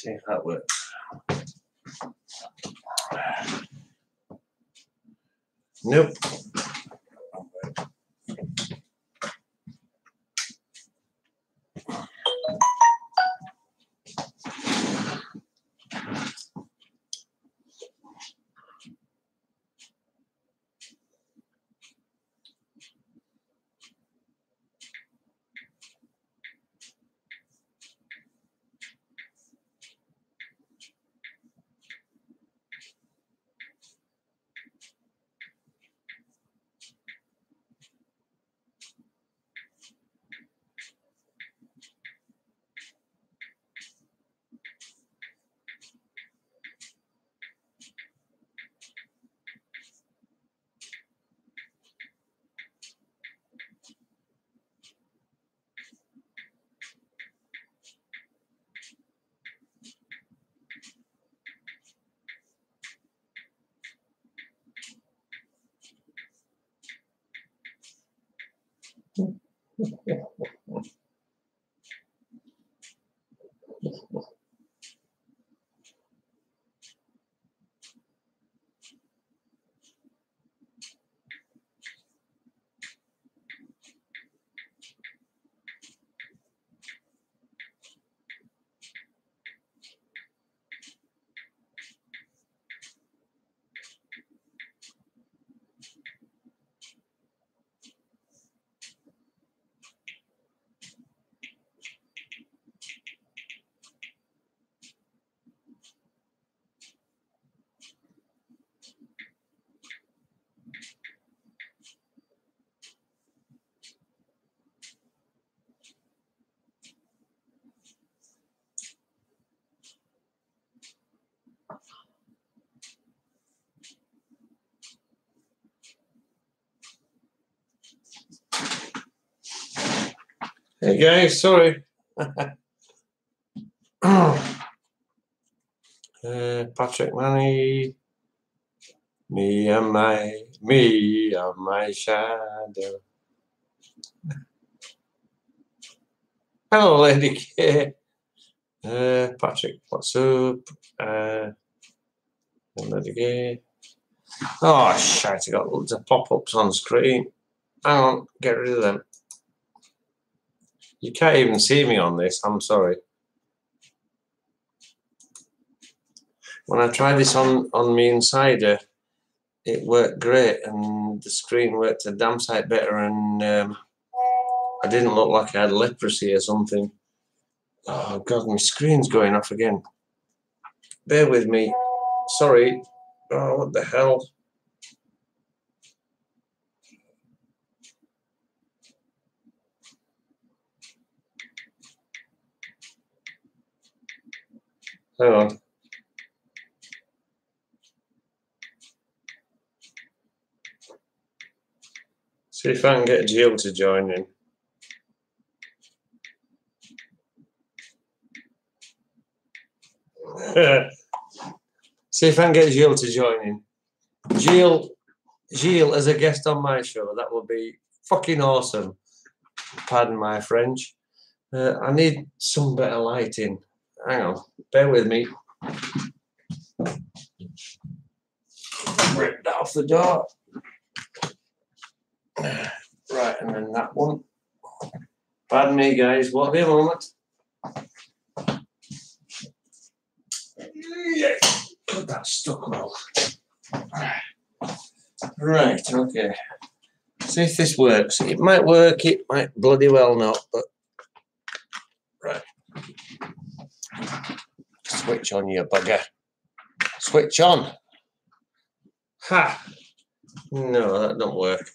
See if that works. Nope. Hey guys, sorry. Patrick Manny, me and my shadow. Hello, Lady K. Patrick, what's up? Lady K. Oh shit! I got loads of pop-ups on screen. Hang on, get rid of them. You can't even see me on this. I'm sorry. When I tried this on me Insider, it worked great, and the screen worked a damn sight better, and I didn't look like I had leprosy or something. Oh God, my screen's going off again. Bear with me. Sorry. Oh, what the hell? Hang on. See if I can get Jill to join in. See if I can get Jill to join in. Jill as a guest on my show, that would be fucking awesome. Pardon my French. I need some better lighting. Hang on, bear with me. Ripped off the door. Right, and then that one. Pardon me, guys. Won't be a moment. Yeah, put that stuck well. Right, okay. See if this works. It might work, it might bloody well not, but right. Switch on, you bugger. Switch on. Ha! No, that don't work.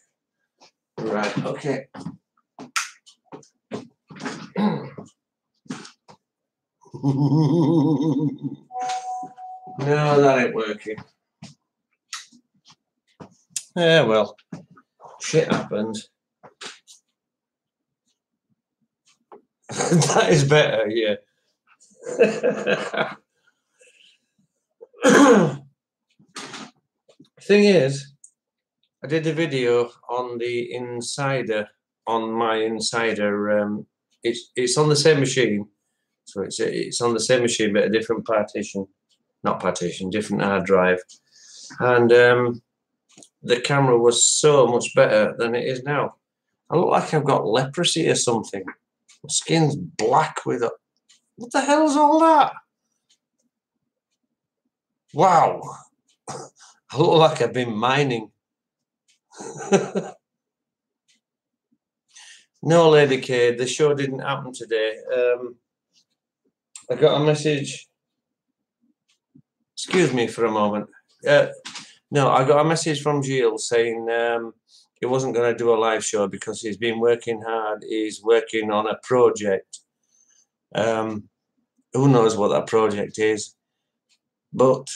Right, okay. No, that ain't working. Yeah, well, shit happens. That is better, yeah. Thing is, I did a video on the Insider, on my Insider. It's on the same machine, So it's on the same machine but a different partition, not partition, different hard drive, and the camera was so much better than it is now. I look like I've got leprosy or something. My skin's black with a... What the hell's all that? Wow. I look like I've been mining. No, Lady K, the show didn't happen today. I got a message. Excuse me for a moment. No, I got a message from Gilles saying he wasn't going to do a live show because he's been working hard. He's working on a project. Who knows what that project is? But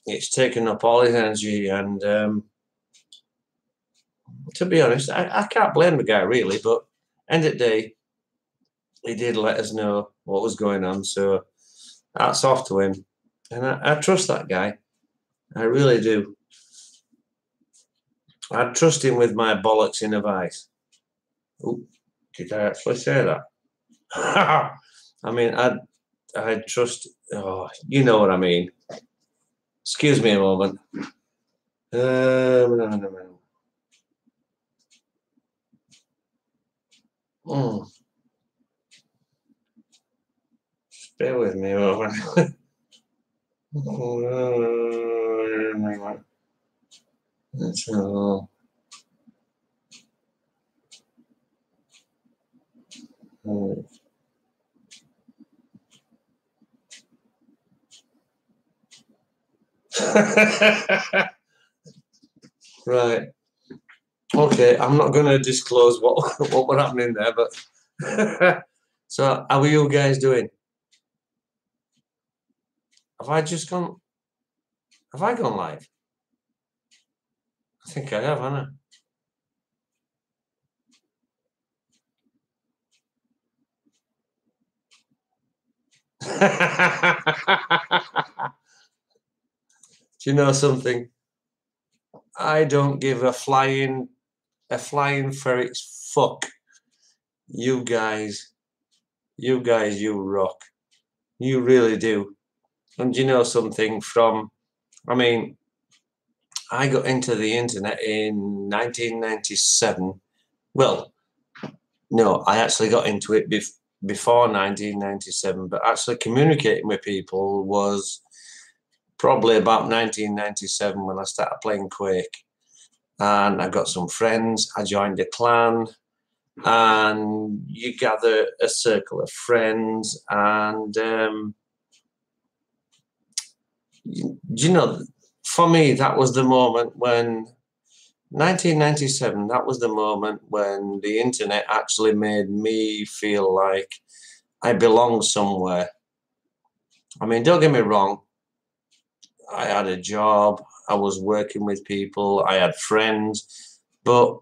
it's taken up all his energy, and to be honest, I can't blame the guy really, but end of the day, he did let us know what was going on, so hats off to him. And I trust that guy. I really do. I trust him with my bollocks in a vice. Ooh, did I actually say that? I mean, I trust... Oh, you know what I mean. Excuse me a moment. Bear with me a moment. That's all. Right. Okay, I'm not going to disclose what were happening there, but so how are you guys doing? Have I just gone? Have I gone live? I think I have, haven't I? Do you know something? I don't give a flying ferret's fuck. You guys, you rock. You really do. And you know something from, I mean, I got into the internet in 1997. Well, no, I actually got into it before 1997, but actually communicating with people was probably about 1997 when I started playing Quake. And I got some friends, I joined a clan, and you gather a circle of friends, and you know, for me, that was the moment when 1997, that was the moment when the internet actually made me feel like I belonged somewhere. I mean, don't get me wrong, I had a job, I was working with people, I had friends, but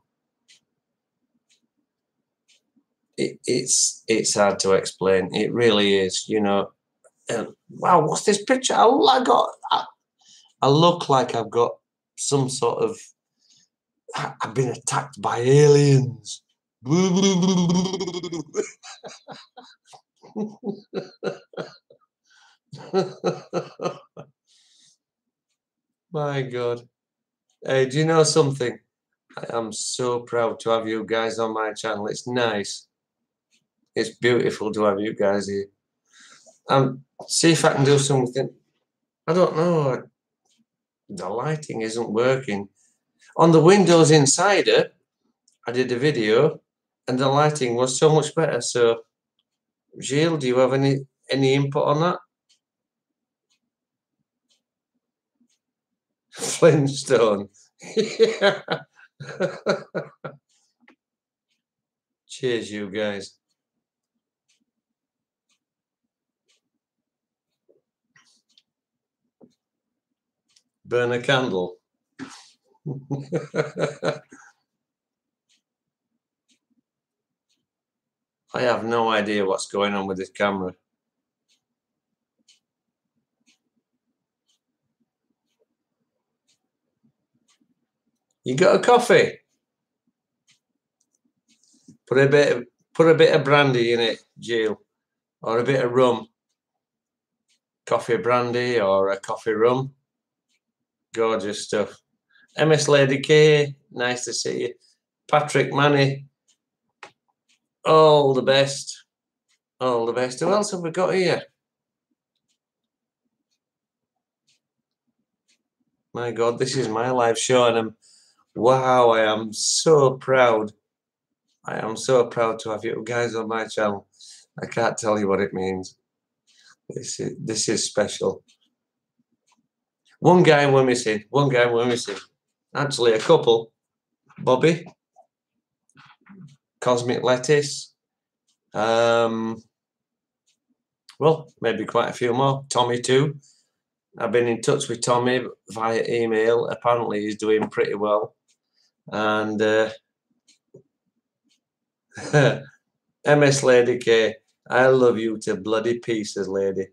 it's hard to explain. It really is, you know. Wow, what's this picture? I look like I've got some sort of... I've been attacked by aliens. My God. Hey, do you know something? I am so proud to have you guys on my channel. It's nice. It's beautiful to have you guys here. See if I can do something. I don't know. The lighting isn't working. On the Windows Insider, I did a video and the lighting was so much better. So, Gilles, do you have any input on that? Flintstone. Yeah. Cheers, you guys. Burn a candle. I have no idea what's going on with this camera. You got a coffee? Put a bit of brandy in it, Jill. or a bit of rum, coffee brandy or a coffee rum. Gorgeous stuff. MS Lady K, nice to see you. Patrick Manny, all the best. All the best. Who else have we got here? My God, this is my live show, and wow, I am so proud. I am so proud to have you guys on my channel. I can't tell you what it means. This is special. One guy we're missing. One guy we're missing. Actually, a couple. Bobby, Cosmic Lettuce. Well, maybe quite a few more. Tommy too. I've been in touch with Tommy via email. Apparently, he's doing pretty well. And MS Lady K, I love you to bloody pieces, lady.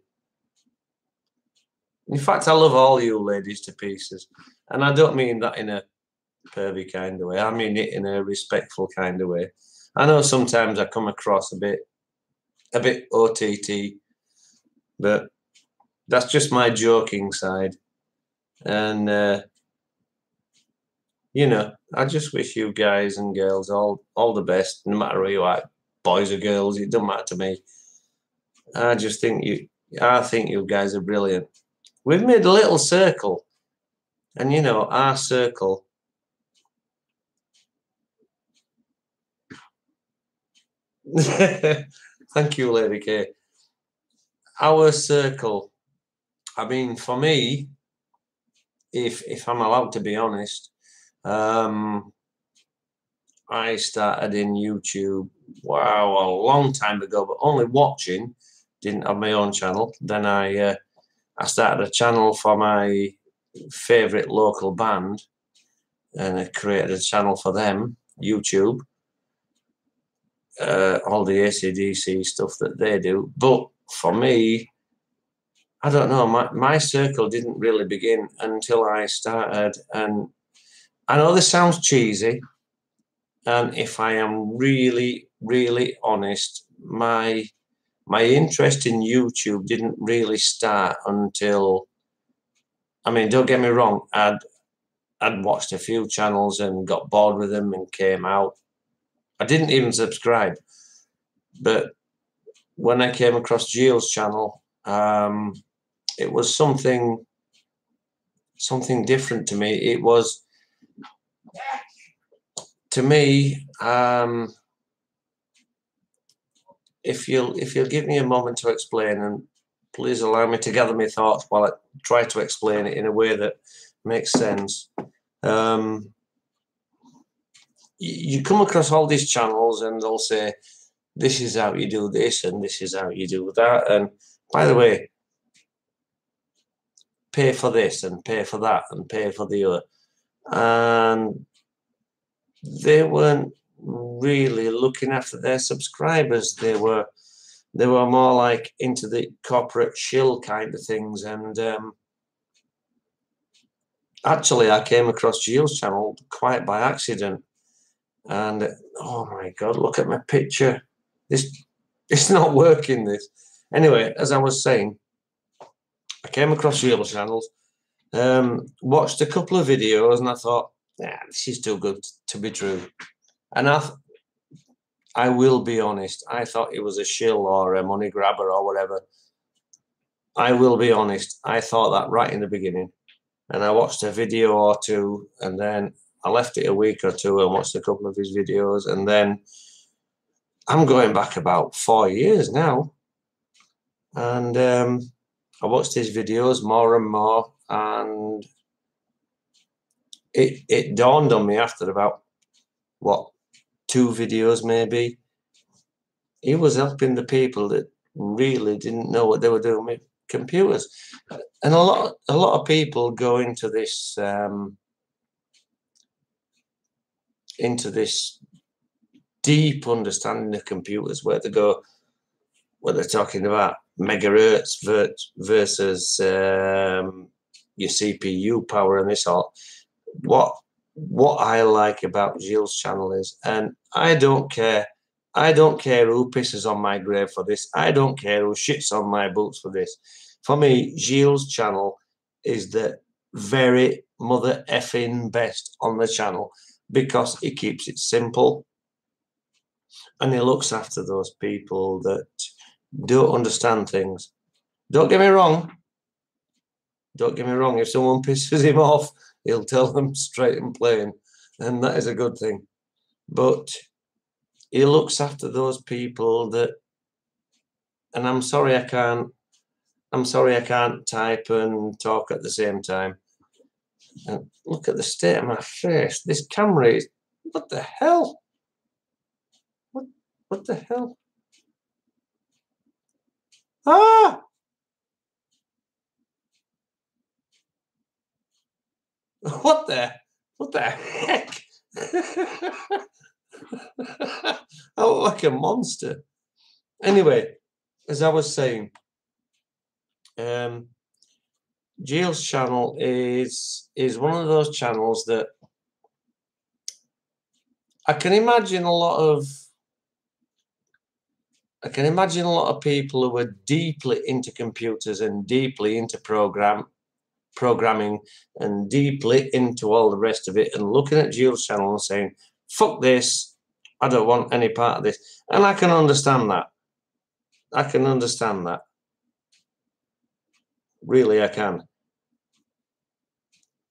In fact, I love all you ladies to pieces. And I don't mean that in a pervy kind of way. I mean it in a respectful kind of way. I know sometimes I come across a bit OTT, but that's just my joking side. And you know, I just wish you guys and girls all the best, no matter who you are, boys or girls, it doesn't matter to me. I think you guys are brilliant. We've made a little circle, and you know, our circle. Thank you, Lady K. Our circle. I mean, for me, if I'm allowed to be honest, I started in YouTube, wow, a long time ago, but only watching, didn't have my own channel. Then I started a channel for my favourite local band, and I created a channel for them, YouTube, all the AC/DC stuff that they do. But for me, I don't know, my circle didn't really begin until I started, and I know this sounds cheesy, and if I am really, really honest, my interest in YouTube didn't really start until, I mean, don't get me wrong, I'd watched a few channels and got bored with them and came out. I didn't even subscribe, but when I came across Gio's channel, it was something different to me. It was, to me, if you'll give me a moment to explain, and please allow me to gather my thoughts while I try to explain it in a way that makes sense. You come across all these channels and they'll say, this is how you do this and this is how you do that, and by the way, pay for this and pay for that and pay for the other. And they weren't really looking after their subscribers. They were more like into the corporate shill kind of things. And actually, I came across Gio's channel quite by accident. And oh my God, look at my picture. It's not working, this. Anyway, as I was saying, I came across Gio's channels, watched a couple of videos, and I thought, yeah, this is too good to be true. And I will be honest, I thought it was a shill or a money grabber or whatever. I will be honest, I thought that right in the beginning. And I watched a video or two, and then I left it a week or two and watched a couple of his videos, and then I'm going back about 4 years now. And I watched his videos more and more, and it dawned on me after about, what, 2 videos maybe, he was helping the people that really didn't know what they were doing with computers. And a lot of people go into this deep understanding of computers, where they're talking about megahertz versus your CPU power and this all. What I like about Gio's channel is, and I don't care I don't care who pisses on my grave for this. I don't care who shits on my boots for this. For me, Gilles' channel is the very mother effing best on the channel because he keeps it simple and he looks after those people that don't understand things. Don't get me wrong. Don't get me wrong. If someone pisses him off, he'll tell them straight and plain, and that is a good thing. But he looks after those people that, and I'm sorry I can't type and talk at the same time. And look at the state of my face. This camera is, what the hell? What the hell? Ah! What the heck? I look like a monster. Anyway, as I was saying, Gilles' channel is one of those channels that I can imagine a lot of people who are deeply into computers and deeply into programming and deeply into all the rest of it and looking at Gilles' channel and saying, fuck this, I don't want any part of this. And I can understand that. I can understand that. Really, I can.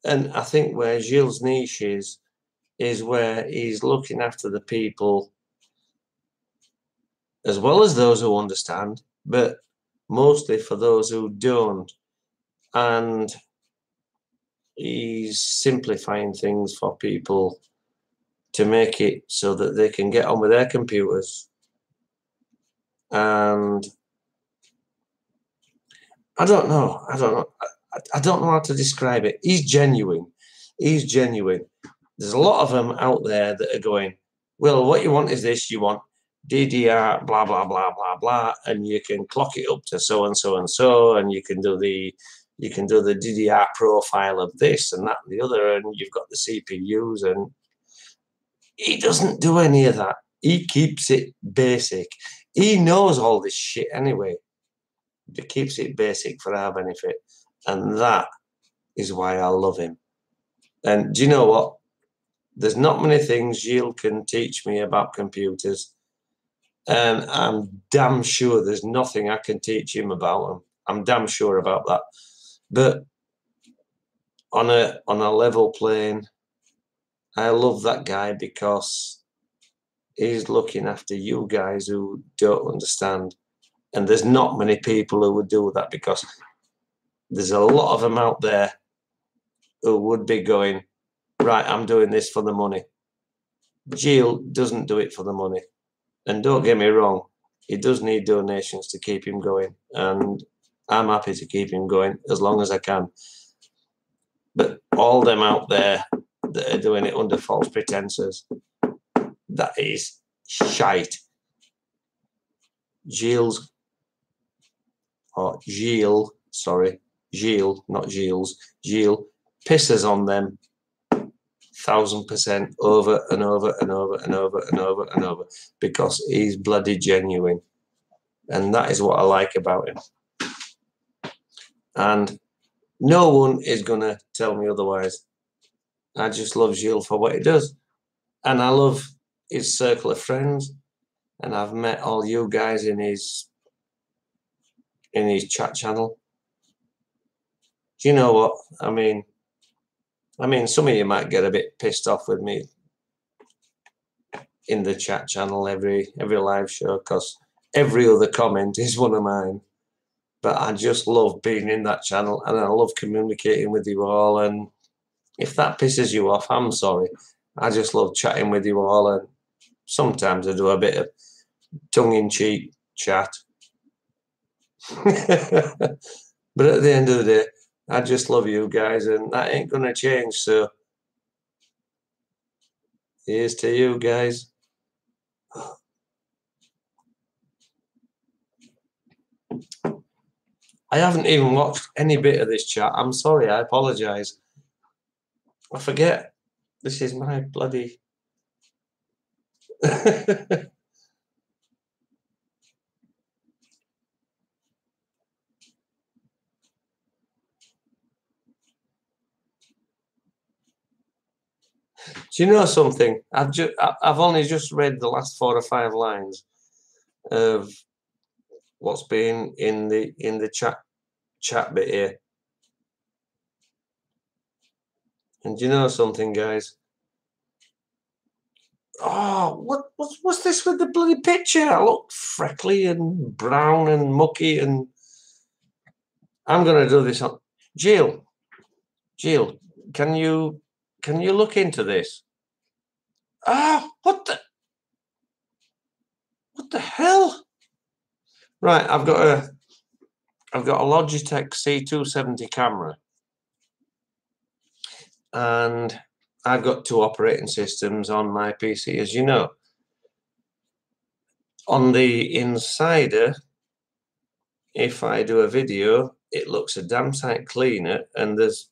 And I think where Gilles' niche is where he's looking after the people as well as those who understand, but mostly for those who don't. And he's simplifying things for people to make it so that they can get on with their computers. And I don't know how to describe it. He's genuine. There's a lot of them out there that are going, well, what you want is this, you want DDR, blah, blah, blah, blah, blah, and you can clock it up to so and so and so, and you can do the DDR profile of this and that and the other, and you've got the CPUs, and he doesn't do any of that. He keeps it basic. He knows all this shit anyway. He keeps it basic for our benefit, and that is why I love him. And do you know what? There's not many things Gilles can teach me about computers, and I'm damn sure there's nothing I can teach him about them. I'm damn sure about that. But on a level plane, I love that guy because he's looking after you guys who don't understand. And there's not many people who would do that, because there's a lot of them out there who would be going, right, I'm doing this for the money. Gilles doesn't do it for the money. And don't get me wrong, he does need donations to keep him going. And I'm happy to keep him going as long as I can. But all them out there that are doing it under false pretenses, that is shite. Gilles, not Gilles, Gilles pisses on them 1000% over and over and over and over and over and over, because he's bloody genuine. And that is what I like about him. And no one is going to tell me otherwise. I just love Gilles for what he does. And I love his circle of friends. And I've met all you guys in his chat channel. Do you know what? I mean, some of you might get a bit pissed off with me in the chat channel every live show, because every other comment is one of mine. But I just love being in that channel, and I love communicating with you all. And if that pisses you off, I'm sorry. I just love chatting with you all, and sometimes I do a bit of tongue-in-cheek chat. But at the end of the day, I just love you guys, and that ain't going to change. So here's to you guys. I haven't even watched any bit of this chat. I'm sorry, I apologise. I forget. This is my bloody... Do you know something? I've only just read the last 4 or 5 lines of what's been in the chat bit here. And do you know something, guys? Oh, what's this with the bloody picture? I look freckly and brown and mucky, and I'm gonna do this on Jill. Jill, can you look into this? Ah, what the hell? Right, I've got a Logitech C270 camera, and I've got 2 operating systems on my PC, as you know. On the Insider, if I do a video, it looks a damn sight cleaner, and there's,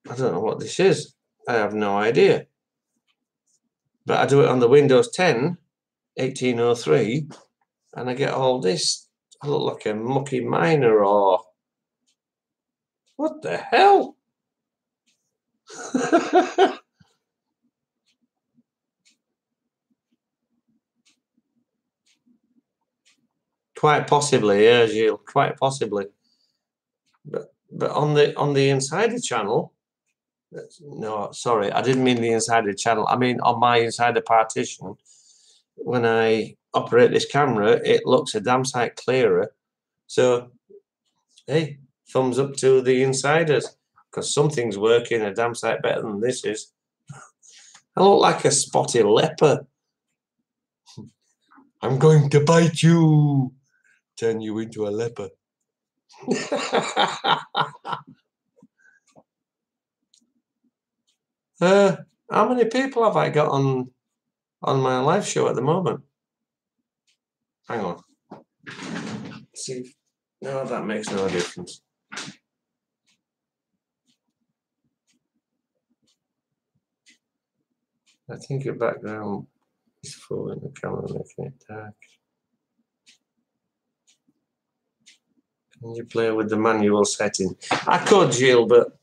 I don't know what this is. I have no idea. But I do it on the Windows 10 1803, and I get all this. I look like a mucky miner, or what the hell? Quite possibly, yeah, Gilles. Quite possibly. But on the Insider channel, no, sorry, I didn't mean the Insider channel. I mean on my Insider partition. When I operate this camera, it looks a damn sight clearer. So, hey, thumbs up to the Insiders, because something's working a damn sight better than this is. I look like a spotty leopard. I'm going to bite you, turn you into a leopard. How many people have I got on my live show at the moment? Hang on. See, no, that makes no difference. I think your background is full in the camera, making it dark. Can you play with the manual setting? I could, Jill, but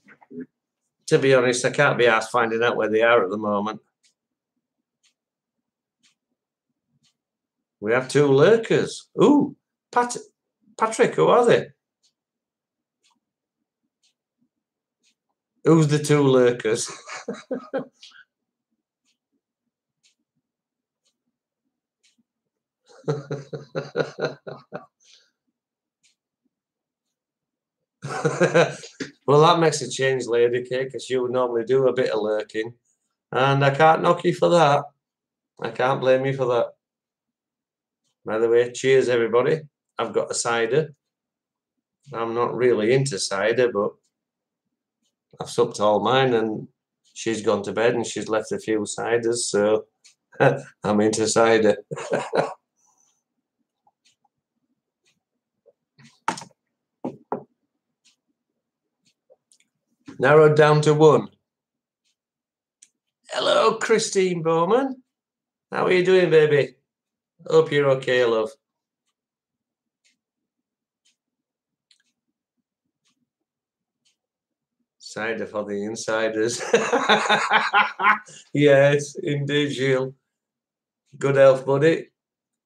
to be honest, I can't be asked finding out where they are at the moment. We have 2 lurkers. Ooh, Patrick, who are they? Who's the 2 lurkers? Well, that makes a change, Lady K, because you normally do a bit of lurking, and I can't knock you for that. I can't blame you for that. By the way, cheers, everybody. I've got a cider. I'm not really into cider, but I've supped all mine, and she's gone to bed, and she's left a few ciders, so I'm into cider. Narrowed down to 1. Hello, Christine Bowman. How are you doing, baby? Hope you're okay, love. Cider for the insiders. Yes, indeed, Gilles. Good health, buddy.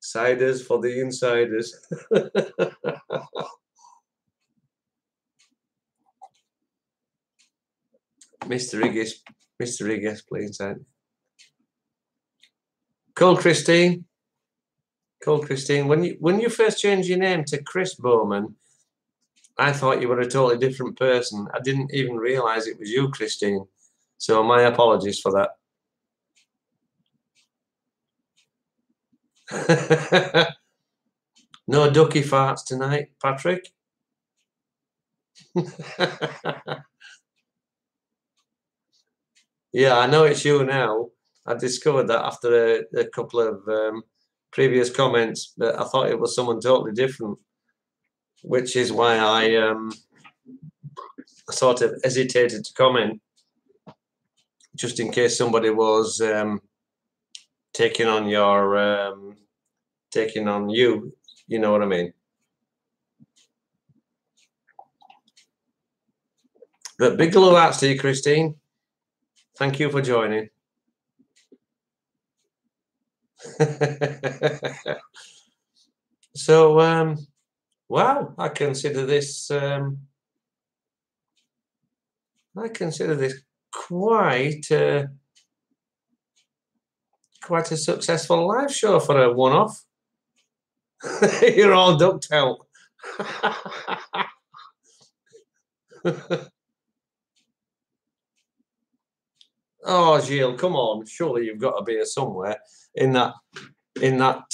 Ciders for the insiders. Mr. Iggis, please. Call Christine. Call Christine. When you first changed your name to Chris Bowman, I thought you were a totally different person. I didn't even realize it was you, Christine. So my apologies for that. No ducky farts tonight, Patrick. Yeah, I know it's you now. I discovered that after a couple of previous comments, but I thought it was someone totally different, which is why I sort of hesitated to comment, just in case somebody was taking on you. You know what I mean? But big love out to you, Christine. Thank you for joining. So, wow, I consider this quite quite a successful live show for a one-off. You're all ducked out. Oh, Gilles, come on! Surely you've got a beer somewhere in that in that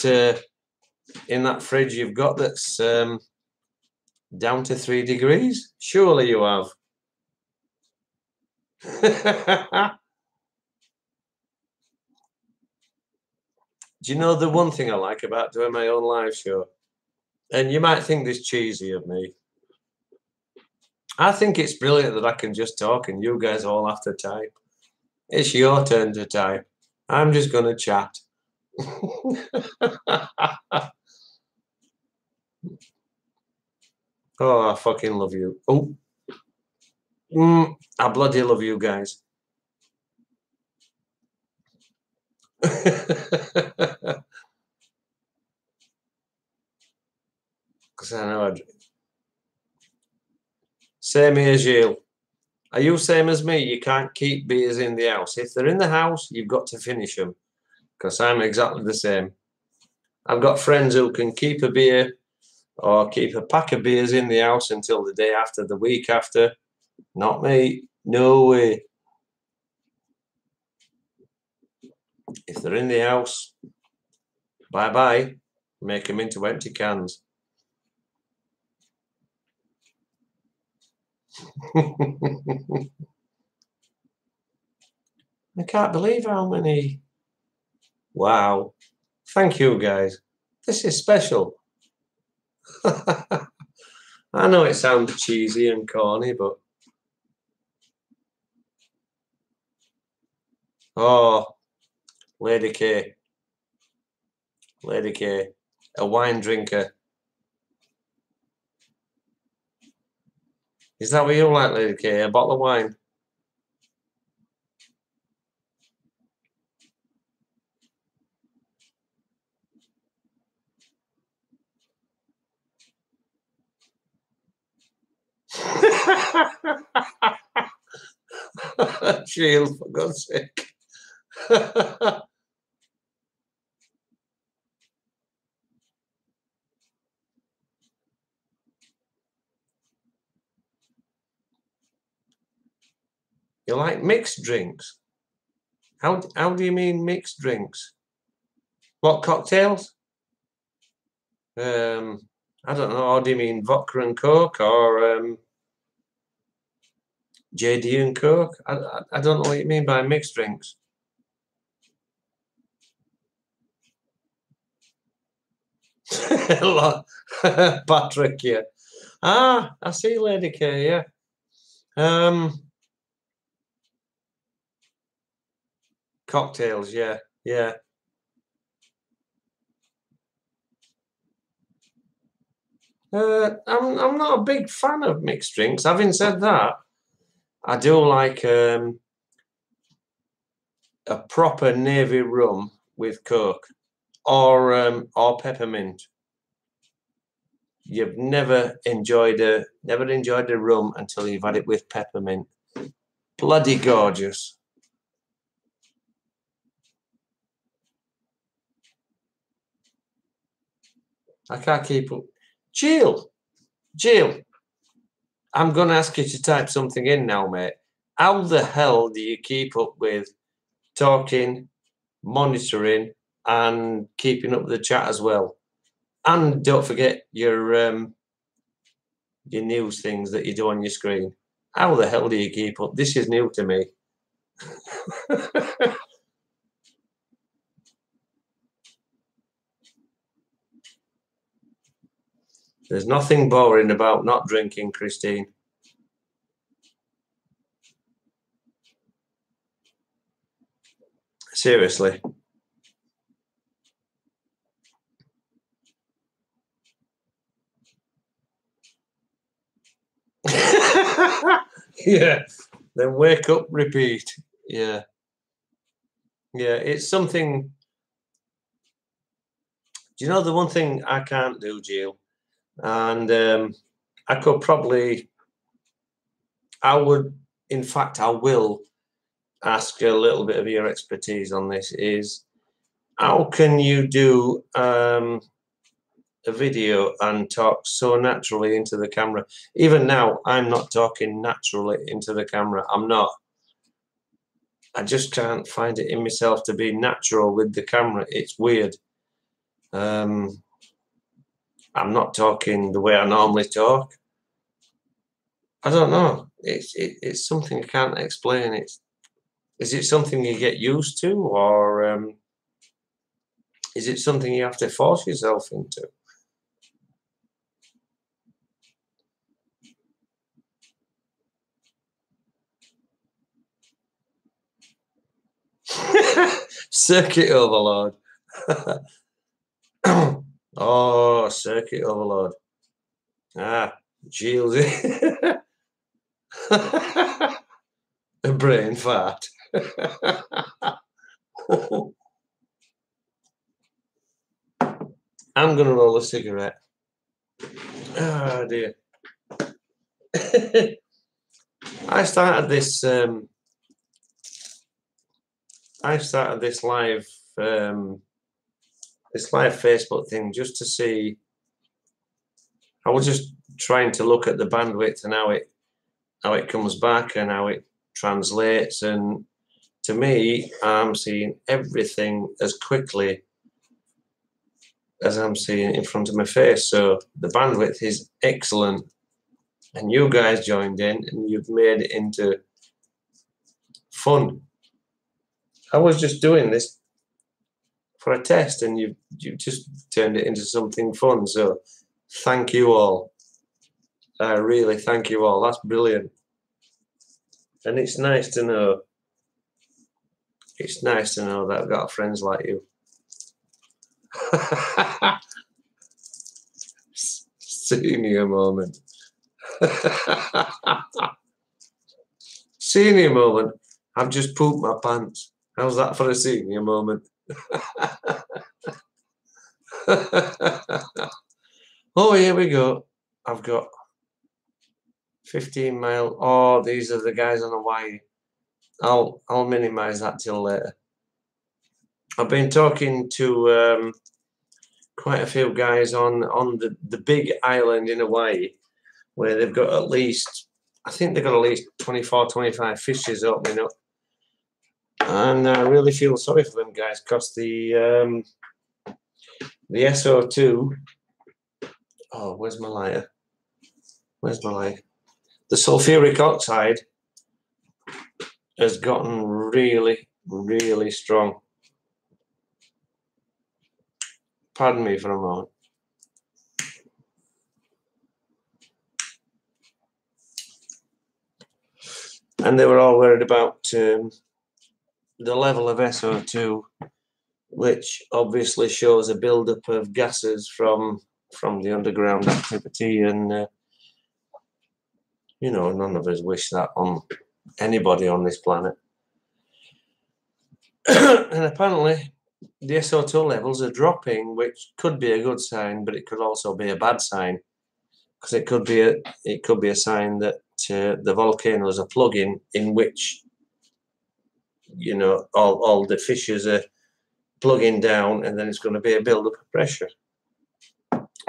fridge you've got that's down to 3 degrees. Surely you have. Do you know the one thing I like about doing my own live show? And you might think this cheesy of me. I think it's brilliant that I can just talk and you guys all have to type. It's your turn to type. I'm just going to chat. Oh, I fucking love you. Oh, I bloody love you guys. Because I know same as Gilles. Are you same as me? You can't keep beers in the house. If they're in the house, you've got to finish them. Because I'm exactly the same. I've got friends who can keep a beer or keep a pack of beers in the house until the day after, the week after. Not me. No way. If they're in the house, bye-bye. Make them into empty cans. I can't believe how many. Wow. Thank you, guys. This is special. I know it sounds cheesy and corny, but oh, Lady K. Lady K. A wine drinker. Is that what you like, Lady K? A bottle of wine? Shield, for God's sake. You like mixed drinks? How do you mean mixed drinks? What, cocktails? I don't know. How do you mean vodka and Coke or JD and Coke? I don't know what you mean by mixed drinks. Patrick, yeah. Ah, I see, Lady K, yeah. Cocktails, yeah, yeah. I'm not a big fan of mixed drinks. Having said that, I do like a proper navy rum with Coke or peppermint. You've never enjoyed a rum until you've had it with peppermint. Bloody gorgeous. I can't keep up. Jill, I'm going to ask you to type something in now, mate. How the hell do you keep up with talking, monitoring, and keeping up with the chat as well? And don't forget your news things that you do on your screen. How the hell do you keep up? This is new to me. There's nothing boring about not drinking, Christine. Seriously. Yeah. Then wake up, repeat. Yeah. Yeah, it's something. Do you know the one thing I can't do, Jill? And I could probably, I would, in fact, I will ask a little bit of your expertise on this. Is how can you do a video and talk so naturally into the camera? Even now, I'm not talking naturally into the camera. I'm not. I just can't find it in myself to be natural with the camera. It's weird. I'm not talking the way I normally talk. I don't know. It's something I can't explain. Is it something you get used to, or is it something you have to force yourself into? Circuit overload. Oh, circuit overload. Ah, Gilles. A brain fart. I'm gonna roll a cigarette. Oh dear. I started this live Facebook thing just to see. I was just trying to look at the bandwidth and how it comes back and how it translates, and to me, I'm seeing everything as quickly as I'm seeing in front of my face. So the bandwidth is excellent, and you guys joined in and you've made it into fun. I was just doing this for a test, and you just turned it into something fun. So thank you all. I really thank you all. That's brilliant. And it's nice to know. It's nice to know that I've got friends like you. Senior moment. Senior moment. I've just pooped my pants. How's that for a senior moment? Oh, here we go. I've got 15 mile. Oh, these are the guys on Hawaii. I'll minimize that till later. I've been talking to quite a few guys on the big island in Hawaii, where they've got at least, I think they've got at least 24, 25 fishes opening up. And I really feel sorry for them guys, because the SO2. Oh, where's my lighter? Where's my lighter? The sulfuric oxide has gotten really, really strong. Pardon me for a moment. And they were all worried about the level of SO2, which obviously shows a buildup of gases from the underground activity, and you know, none of us wish that on anybody on this planet. And apparently the SO2 levels are dropping, which could be a good sign, but it could also be a bad sign, because it could be a sign that the volcano is a plug-in in which, you know, all the fissures are plugging down, and then it's going to be a build-up of pressure.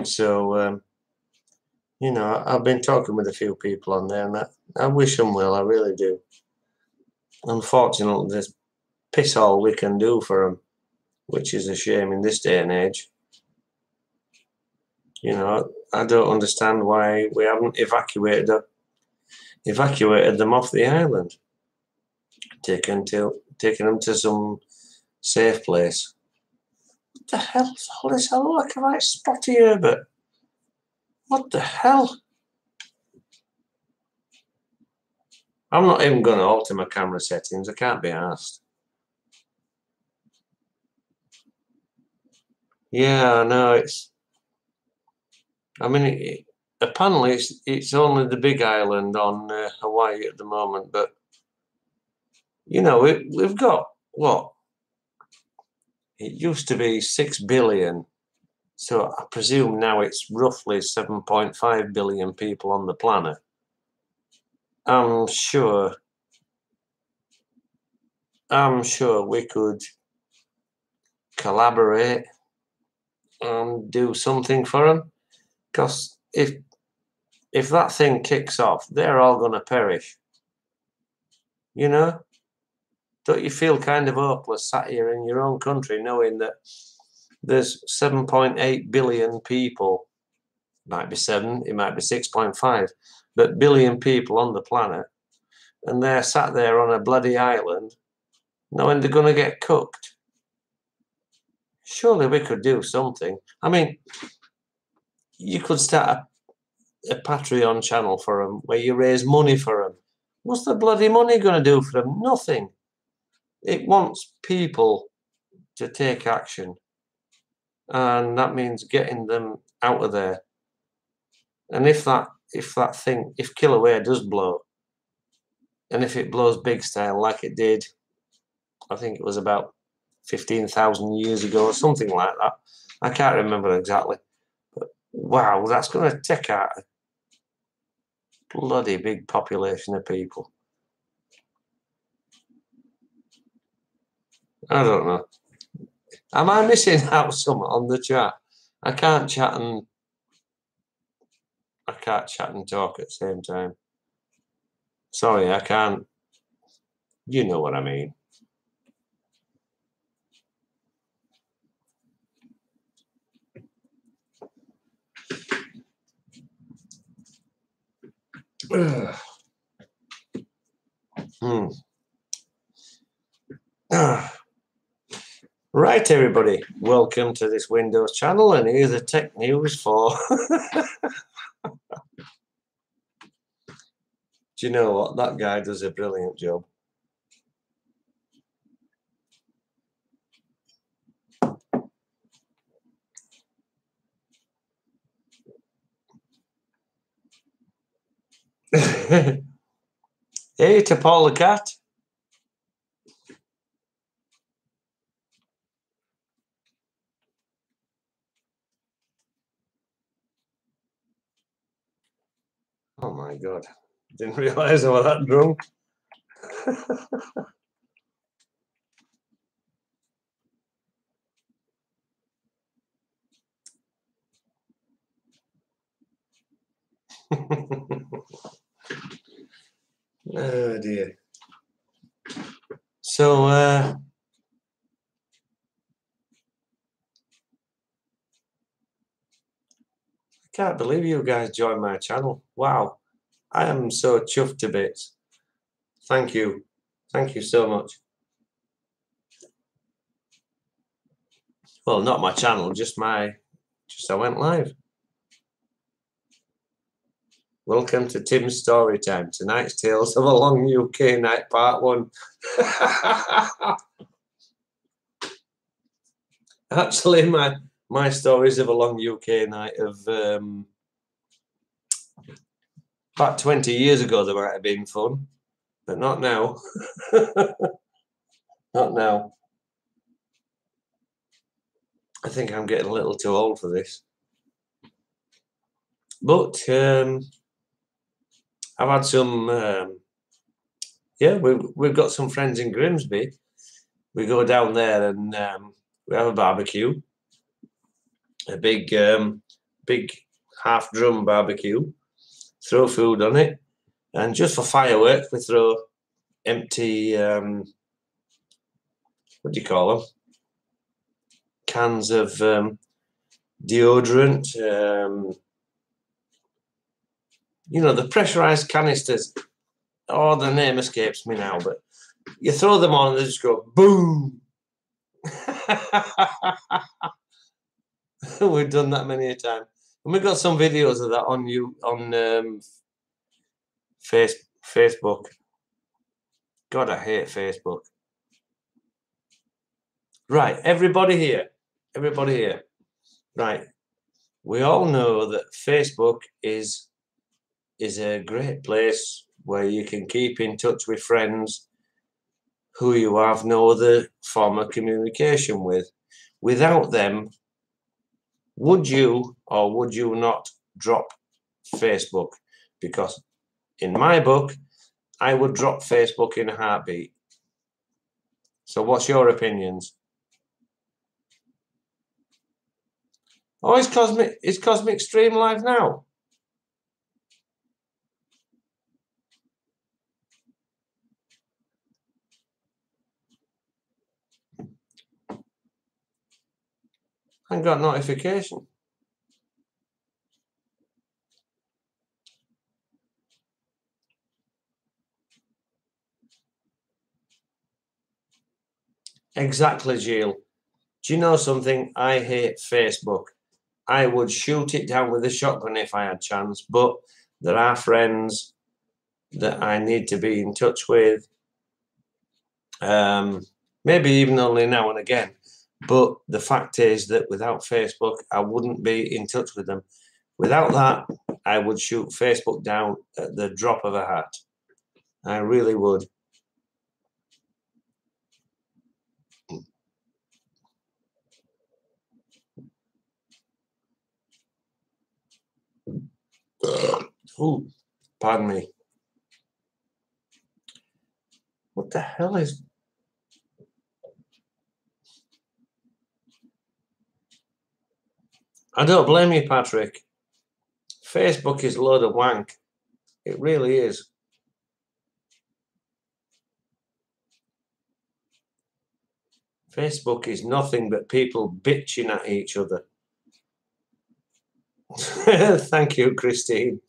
So you know, I've been talking with a few people on there, and I wish them well. I really do. Unfortunately, there's piss all we can do for them, which is a shame in this day and age. You know, I don't understand why we haven't evacuated them off the island, taken them to some safe place. What the hell is all this? I look like a right spotty Herbert. What the hell? I'm not even going to alter my camera settings. I can't be asked. Yeah, I know. I mean, apparently it's only the big island on Hawaii at the moment, but You know, we've got what? It used to be 6 billion. So I presume now it's roughly 7.5 billion people on the planet. I'm sure we could collaborate and do something for them. Because if that thing kicks off, they're all going to perish. You know? Don't you feel kind of hopeless sat here in your own country knowing that there's 7.8 billion people, might be 7, it might be 6.5, but billion people on the planet, and they're sat there on a bloody island knowing they're going to get cooked? Surely we could do something. I mean, you could start a Patreon channel for them where you raise money for them. What's the bloody money going to do for them? Nothing. It wants people to take action, and that means getting them out of there. And if Kilauea does blow, and if it blows big style like it did, I think it was about 15,000 years ago or something like that. I can't remember exactly. But wow, that's going to take out a bloody big population of people. I don't know. Am I missing out something on the chat? I can't chat and talk at the same time. Sorry, I can't. You know what I mean. Right, everybody, welcome to this Windows channel, and here's the tech news for do you know what? That guy does a brilliant job. Hey, to Paul the cat. Oh my God. Didn't realise I was that drunk. Oh dear. So I can't believe you guys joined my channel. Wow. I am so chuffed to bits. Thank you. Thank you so much. Well, not my channel, just I went live. Welcome to Tim's Story Time. Tonight's Tales of a Long UK Night, Part 1. Actually, my stories of a long UK night of about 20 years ago, they might have been fun, but not now. Not now. I think I'm getting a little too old for this. But I've had some, yeah, we've got some friends in Grimsby. We go down there and we have a barbecue, a big half drum barbecue, throw food on it, and just for fireworks we throw empty, what do you call them? Cans of deodorant, you know, the pressurized canisters. Oh, the name escapes me now, but you throw them on and they just go boom. We've done that many a time, and we've got some videos of that on Facebook. God, I hate Facebook. Right, everybody here. Right, we all know that Facebook is a great place where you can keep in touch with friends who you have no other form of communication with. Without them, would you or would you not drop Facebook? Because in my book, I would drop Facebook in a heartbeat. So what's your opinions? Oh, is Cosmic Stream live now? I got notification. Exactly, Jill. Do you know something? I hate Facebook. I would shoot it down with a shotgun if I had chance, but there are friends that I need to be in touch with, maybe even only now and again. But the fact is that without Facebook, I wouldn't be in touch with them. Without that, I would shoot Facebook down at the drop of a hat. I really would. Ooh, pardon me. What the hell is... I don't blame you, Patrick. Facebook is a load of wank. It really is. Facebook is nothing but people bitching at each other. Thank you, Christine.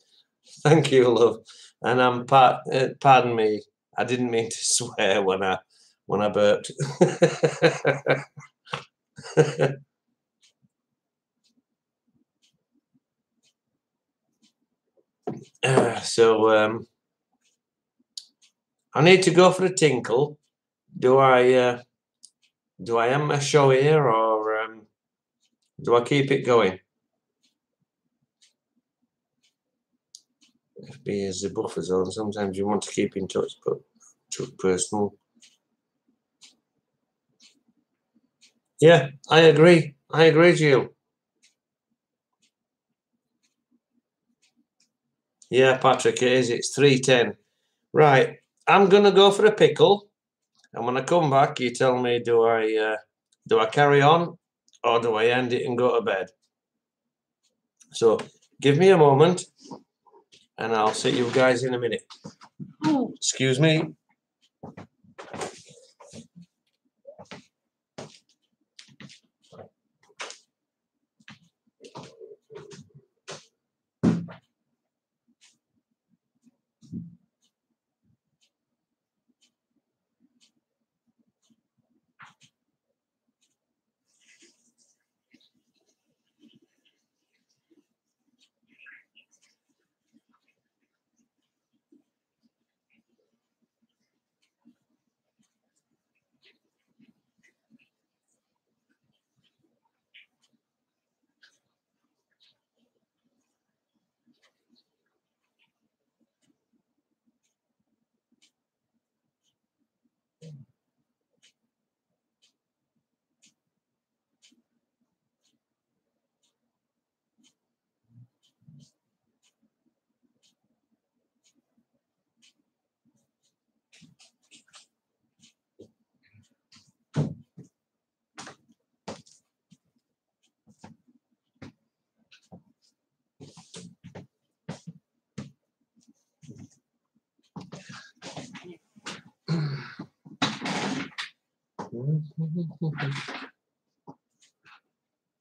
Thank you, love. And pardon me. I didn't mean to swear when I burped. So I need to go for a tinkle. Do I end my show here, or do I keep it going? FB is the buffer zone. Sometimes you want to keep in touch, but too personal. Yeah, I agree. I agree, Jill. Yeah, Patrick, it is. It's 3:10. Right. I'm gonna go for a pickle, and when I come back, you tell me, do I carry on, or do I end it and go to bed? So give me a moment, and I'll see you guys in a minute. Excuse me.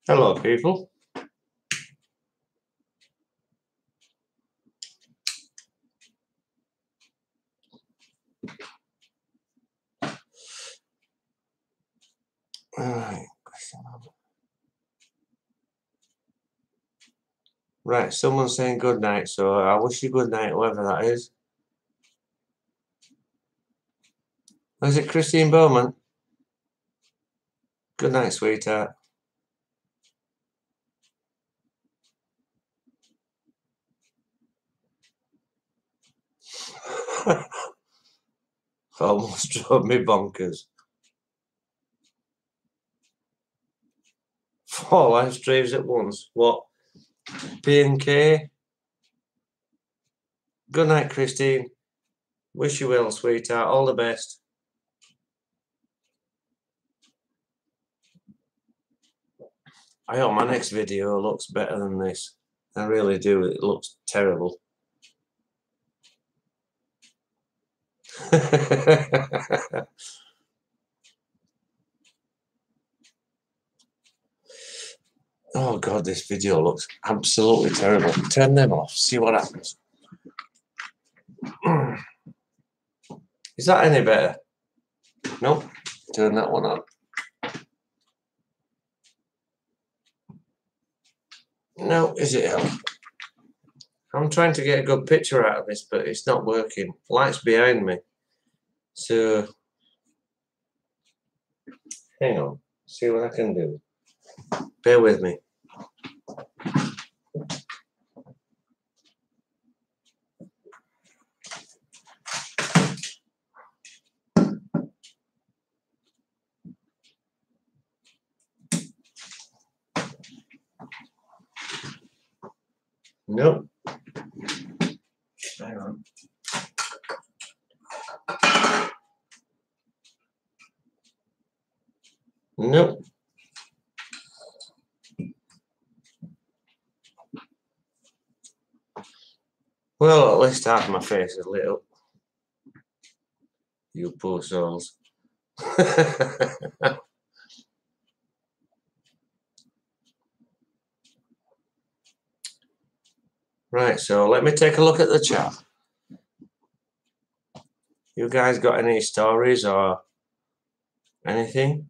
Hello, people. Right, someone's saying good night, so I wish you good night, whoever that is. Is it Christine Bowman? Good night, sweetheart. Almost drove me bonkers. 4 live streams at once. What? P&K? Good night, Christine. Wish you well, sweetheart. All the best. I hope my next video looks better than this. I really do. It looks terrible. Oh God, this video looks absolutely terrible. Turn them off, see what happens. Is that any better? Nope. Turn that one on. No, is it help? I'm trying to get a good picture out of this, but it's not working. Light's behind me. So, hang on. See what I can do. Bear with me. Nope. Hang on. Nope. Well, at least half my face is lit up. You poor souls. Right, so let me take a look at the chat. You guys got any stories or anything?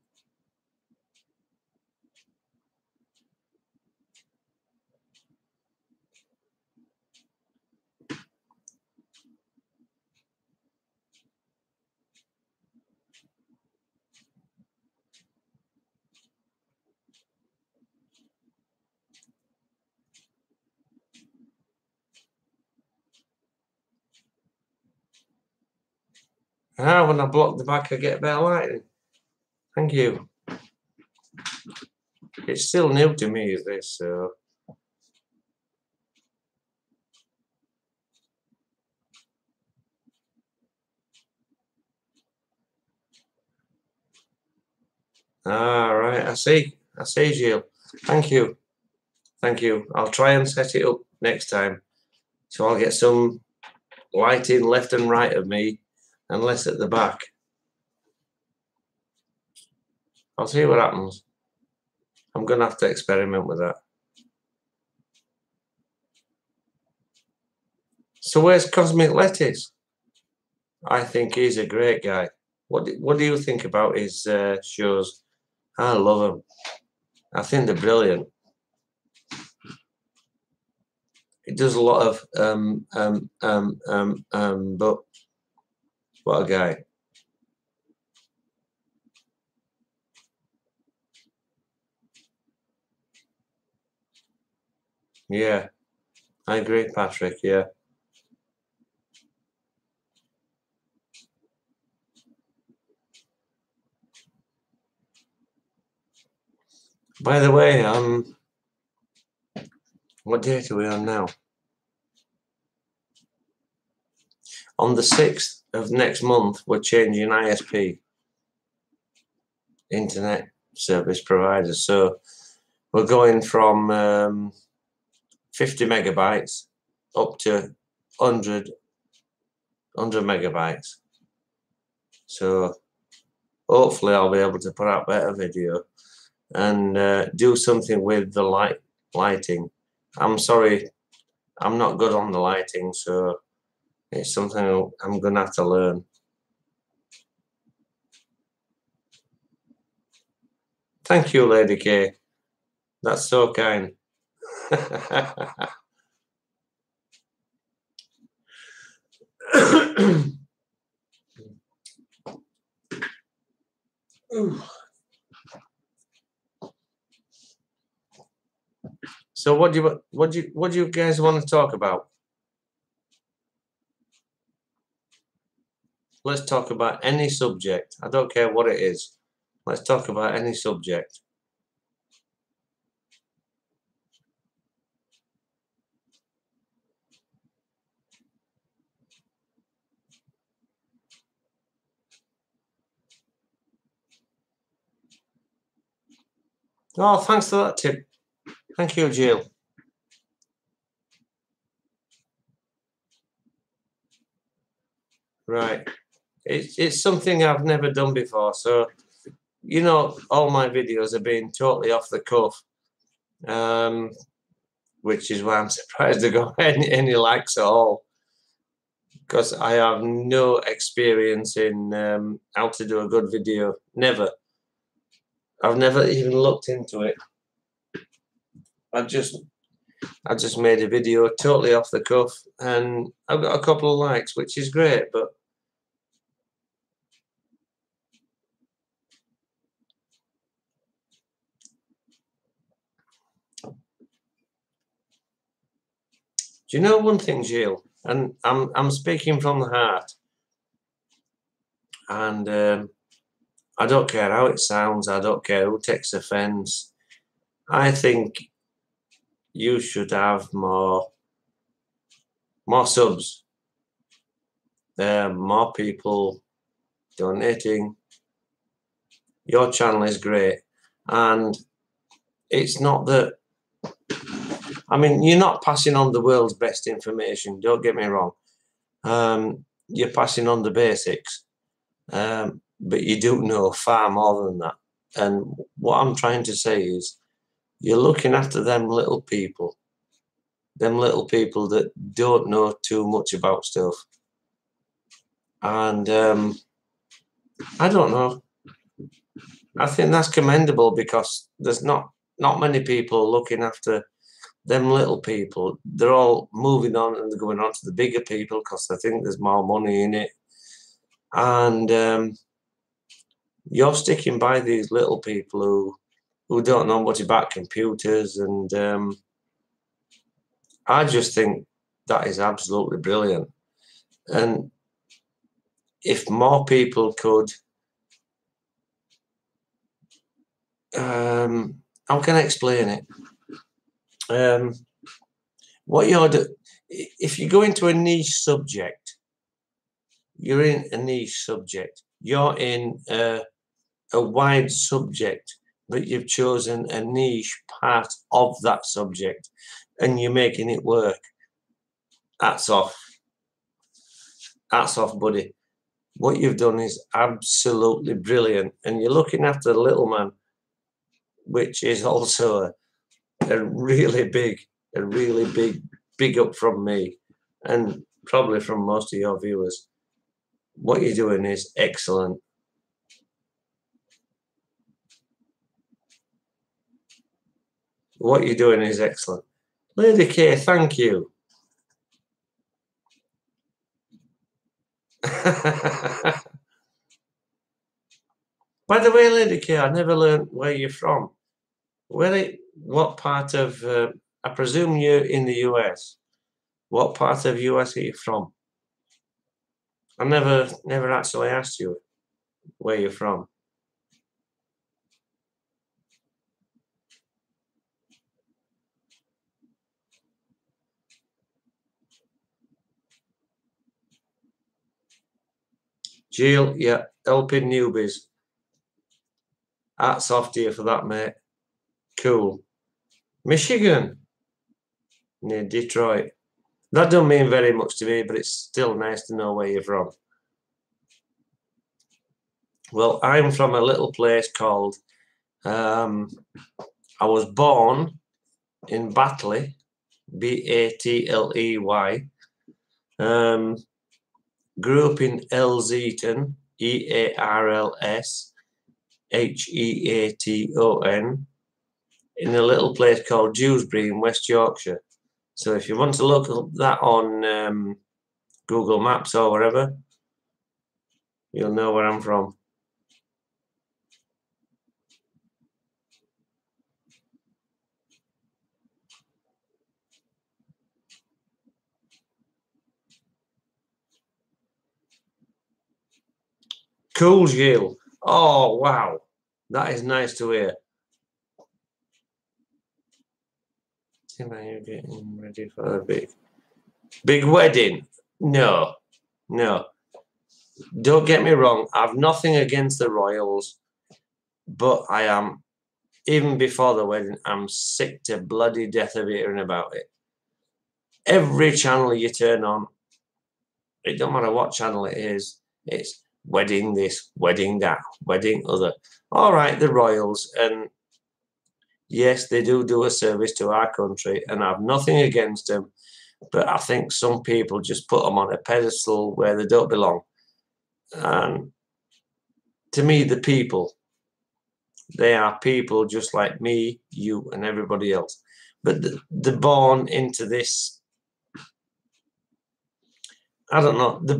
Ah, when I block the back, I get better lighting. Thank you. It's still new to me, this, so. Ah, right, I see, Gilles. Thank you. Thank you. I'll try and set it up next time. So I'll get some lighting left and right of me and less at the back. I'll see what happens. I'm going to have to experiment with that. So where's Cosmic Lettuce? I think he's a great guy. What do you think about his shows? I love them. I think they're brilliant. He does a lot of but what a guy. Yeah, I agree, Patrick. Yeah. By the way, what date are we on now? On the 6th of next month, we're changing ISP, Internet Service Provider. So we're going from 50 megabytes up to 100 megabytes. So hopefully I'll be able to put out better video and do something with the lighting. I'm sorry, I'm not good on the lighting, so it's something I'm gonna have to learn. Thank you, Lady K. That's so kind. So what do you guys want to talk about? Let's talk about any subject. I don't care what it is. Let's talk about any subject. Oh, thanks for that tip. Thank you, Jill. Right. It's something I've never done before. So, you know, all my videos are being totally off the cuff, which is why I'm surprised they got any likes at all, because I have no experience in how to do a good video. Never. I've never even looked into it. I just made a video totally off the cuff, and I've got a couple of likes, which is great. But do you know one thing, Jill? And I'm speaking from the heart, and I don't care how it sounds. I don't care who takes offence. I think you should have more subs, more people donating. Your channel is great, and it's not that. I mean, you're not passing on the world's best information. Don't get me wrong. You're passing on the basics, but you do know far more than that. And what I'm trying to say is, you're looking after them little people that don't know too much about stuff. And I don't know. I think that's commendable, because there's not many people looking after them little people. They're all moving on and they're going on to the bigger people because they think there's more money in it. And you're sticking by these little people who don't know much about computers, and I just think that is absolutely brilliant. And if more people could, how can I explain it? What you're if you go into a niche subject, you're in a niche subject. You're in a wide subject, but you've chosen a niche part of that subject, and you're making it work. Hats off. Hats off, buddy. What you've done is absolutely brilliant, and you're looking after the little man, which is also a really big up from me, and probably from most of your viewers. What you're doing is excellent. What you're doing is excellent. Lady K, thank you. By the way, Lady K, I never learned where you're from. What part of, I presume you're in the US. What part of US are you from? I never actually asked you where you're from. Jill, yeah, helping newbies. Hats off to you for that, mate. Cool. Michigan, near Detroit. That don't mean very much to me, but it's still nice to know where you're from. Well, I'm from a little place called, I was born in Batley, Batley. Grew up in Elseaton, Earlsheaton, in a little place called Dewsbury in West Yorkshire. So if you want to look up that on Google Maps or wherever, you'll know where I'm from. Cool, Gilles. Oh, wow. That is nice to hear. Tim, are you getting ready for a big wedding? No, no. Don't get me wrong. I've nothing against the royals, but I am, even before the wedding, I'm sick to bloody death of hearing about it. Every channel you turn on, it don't matter what channel it is, it's wedding this, wedding that, wedding other. All right, the royals, and yes, they do a service to our country, and I've nothing against them, but I think some people just put them on a pedestal where they don't belong. And to me, the people, they are people just like me, you, and everybody else. But they're born into this, I don't know, they're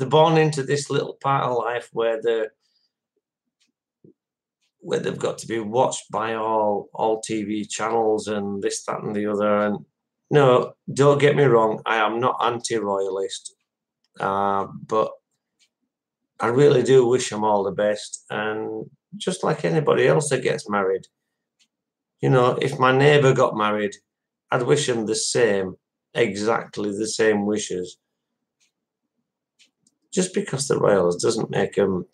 born into this little part of life where they've got to be watched by all TV channels and this, that, and the other. And no, don't get me wrong, I am not anti-royalist, but I really do wish them all the best. And just like anybody else that gets married, you know, if my neighbour got married, I'd wish him the same, exactly the same wishes. Just because the royals doesn't make them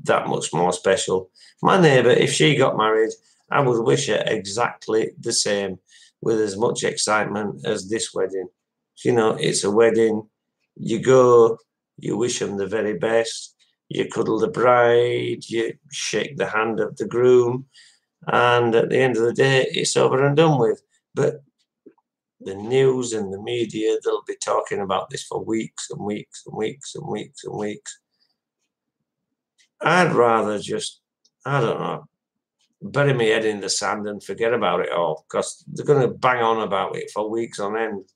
that much more special. My neighbour, if she got married, I would wish her exactly the same, with as much excitement as this wedding. You know, it's a wedding. You go, you wish them the very best, you cuddle the bride, you shake the hand of the groom, and at the end of the day, it's over and done with. But the news and the media, they'll be talking about this for weeks and weeks and weeks and weeks and weeks. I'd rather just, I don't know, bury my head in the sand and forget about it all, because they're going to bang on about it for weeks on end.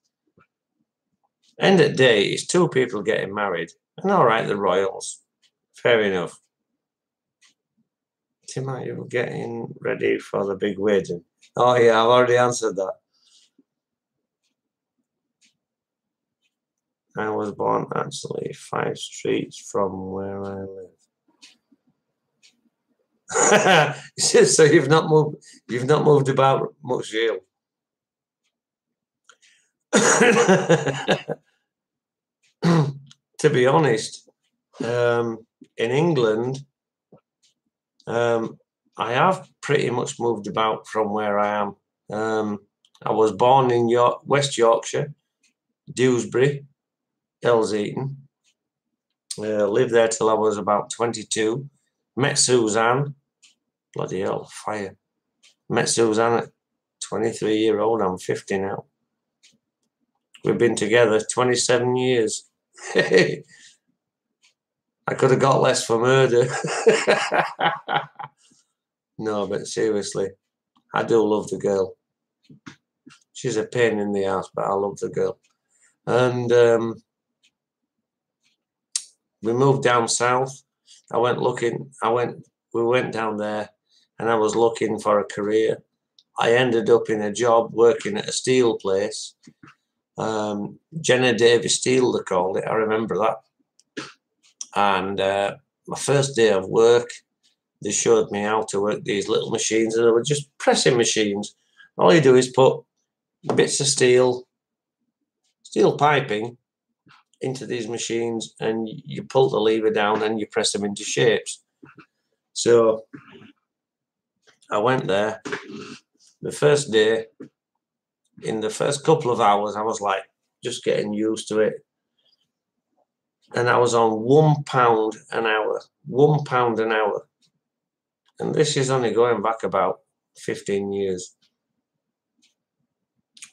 End of the day, it's two people getting married. And all right, the royals. Fair enough. Tim, are you getting ready for the big wedding? Oh, yeah, I've already answered that. I was born actually 5 streets from where I live. So you've not moved about much, Gilles. To be honest, in England, I have pretty much moved about from where I am. I was born in West Yorkshire, Dewsbury, Eton. Lived there till I was about 22. Met Suzanne. Bloody hell, fire. Met Suzanne at 23-year-old. I'm 50 now. We've been together 27 years. I could have got less for murder. No, but seriously, I do love the girl. She's a pain in the ass, but I love the girl. And we moved down south. We went down there, and I was looking for a career. I ended up in a job working at a steel place. Jenna Davis Steel, they called it. I remember that. And my first day of work, they showed me how to work these little machines, and they were just pressing machines. All you do is put bits of steel piping into these machines, and you pull the lever down and you press them into shapes. So I went there. The first day, in the first couple of hours, I was like just getting used to it. And I was on £1 an hour. £1 an hour. And this is only going back about 15 years.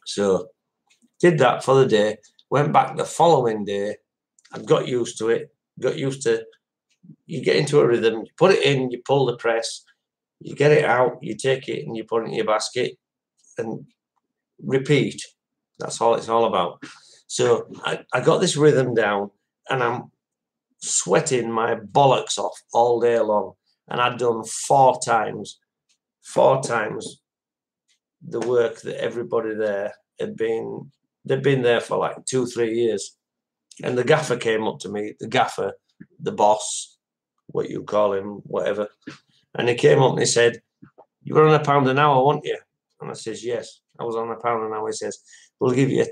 So did that for the day. Went back the following day. I got used to it. Got used to, you get into a rhythm. You put it in, you pull the press. You get it out, you take it and you put it in your basket and repeat. That's all it's all about. So I got this rhythm down, and I'm sweating my bollocks off all day long. And I'd done 4 times the work that everybody there had been. They'd been there for like 2-3 years. And the gaffer came up to me, the gaffer, the boss, what you call him, whatever. And he came up and he said, "You were on £1 an hour, weren't you?" And I says, "Yes, I was on £1 an hour." He says, "We'll give you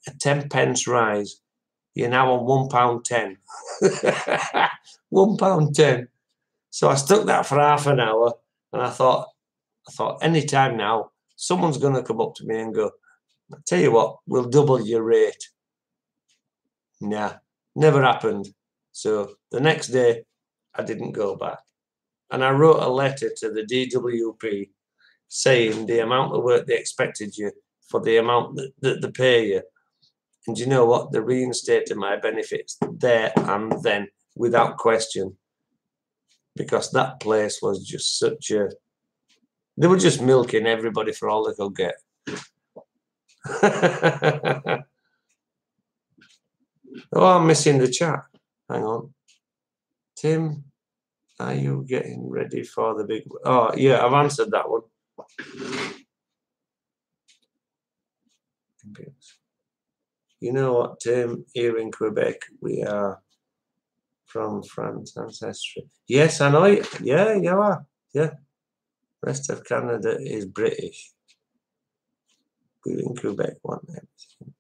a 10p rise. You're now on £1.10. £1.10. So I stuck that for half an hour, and I thought, any time now, someone's going to come up to me and go, "I tell you what, we'll double your rate." Nah, never happened. So the next day, I didn't go back. And I wrote a letter to the DWP saying the amount of work they expected you for the amount that they pay you. And you know what? They reinstated my benefits there and then without question. Because that place was just such a... They were just milking everybody for all they could get. Oh, I'm missing the chat. Hang on. Tim, are you getting ready for the big... Oh, yeah, I've answered that one. You know what, Tim? Here in Quebec, we are from France ancestry. Yes, I know. Yeah, you are. Yeah. Rest of Canada is British. We in Quebec want everything.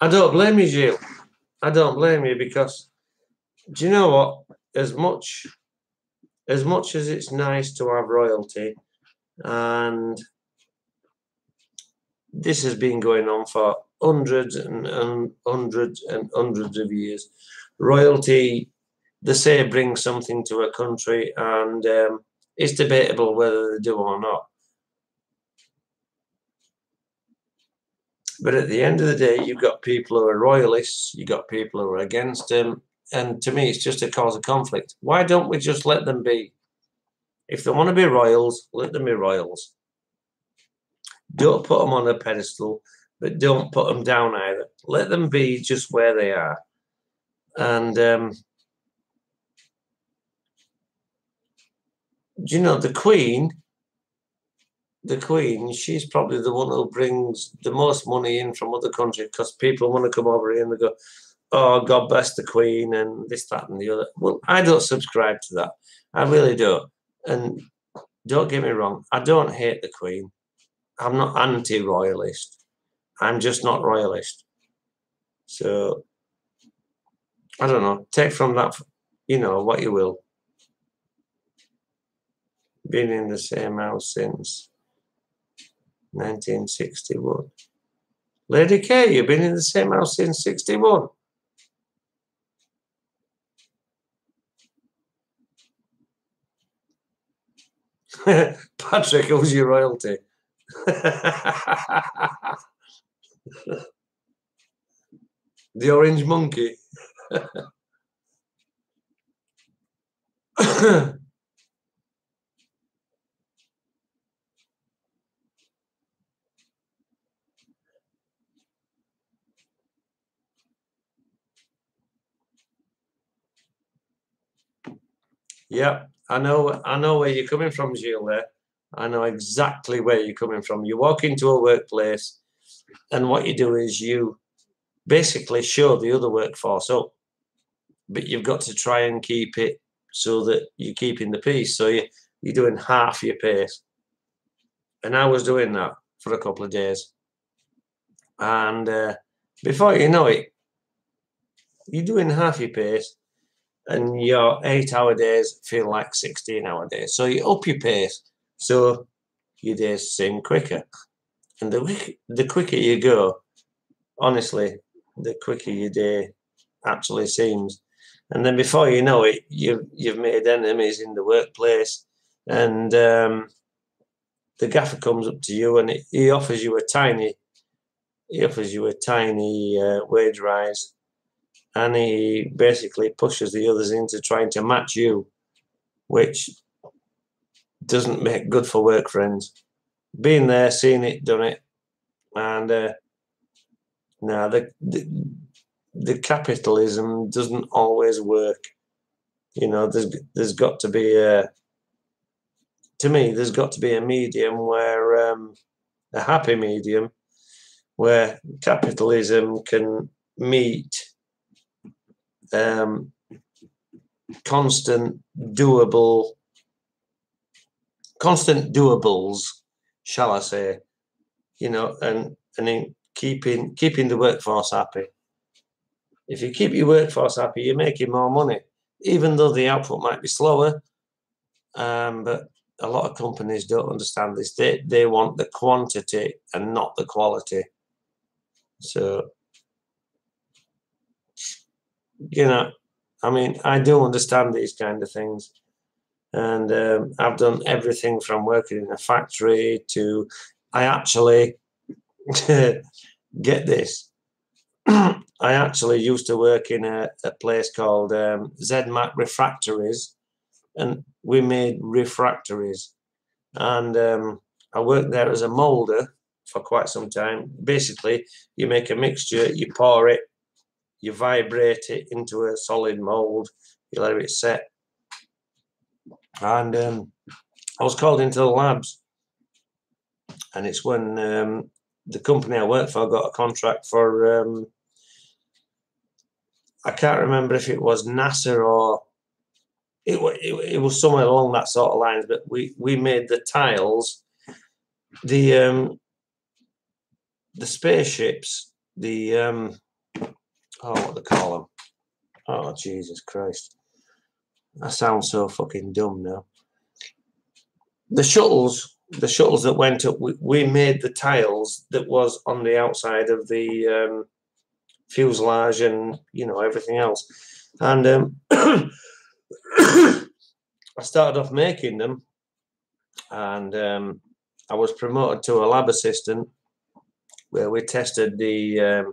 I don't blame you, Jill. I don't blame you, because do you know what? As much as it's nice to have royalty, and this has been going on for hundreds and hundreds and hundreds of years. Royalty, they say, brings something to a country, and it's debatable whether they do or not. But at the end of the day, you've got people who are royalists, you've got people who are against them, and to me, it's just a cause of conflict. Why don't we just let them be? If they want to be royals, let them be royals. Don't put them on a pedestal, but don't put them down either. Let them be just where they are. And do you know, the Queen, she's probably the one who brings the most money in from other countries, because people want to come over here and they go, "Oh, God bless the Queen," and this, that, and the other. Well, I don't subscribe to that. I really don't. And don't get me wrong, I don't hate the Queen. I'm not anti-royalist. I'm just not royalist. So, I don't know. Take from that, you know, what you will. Been in the same house since 1961. Lady K, you've been in the same house since 61. Patrick, who's your royalty? The orange monkey. Yeah, I know where you're coming from, Gilles, there. I know exactly where you're coming from. You walk into a workplace, and what you do is you basically show the other workforce up, but you've got to try and keep it so that you're keeping the peace. So you're doing half your pace. And I was doing that for a couple of days. And before you know it, you're doing half your pace, and your 8-hour days feel like 16-hour days. So you up your pace, so your days seem quicker. And the quicker you go, honestly, the quicker your day actually seems. And then before you know it, you've made enemies in the workplace, and the gaffer comes up to you and he offers you a tiny wage rise, and he basically pushes the others into trying to match you, which doesn't make good for work friends. Been there, seen it, done it, and no, the capitalism doesn't always work. You know, there's got to be to me, there's got to be a medium where, a happy medium, where capitalism can meet constant doables, shall I say, you know, and in keeping the workforce happy. If you keep your workforce happy, you're making more money, even though the output might be slower. But a lot of companies don't understand this. They want the quantity and not the quality. So, you know, I mean, I do understand these kind of things. And I've done everything from working in a factory to, I actually, get this, I actually used to work in a place called ZMAC Refractories, and we made refractories. And I worked there as a moulder for quite some time. Basically, you make a mixture, you pour it, you vibrate it into a solid mould, you let it set. And I was called into the labs, and it's when the company I worked for got a contract for, I can't remember if it was NASA or it was somewhere along that sort of lines, but we made the tiles, the spaceships, the what they call them? Oh, Jesus Christ! I sound so fucking dumb now. The shuttles that went up, we made the tiles that was on the outside of the fuselage and, you know, everything else. And I started off making them, and I was promoted to a lab assistant, where we tested the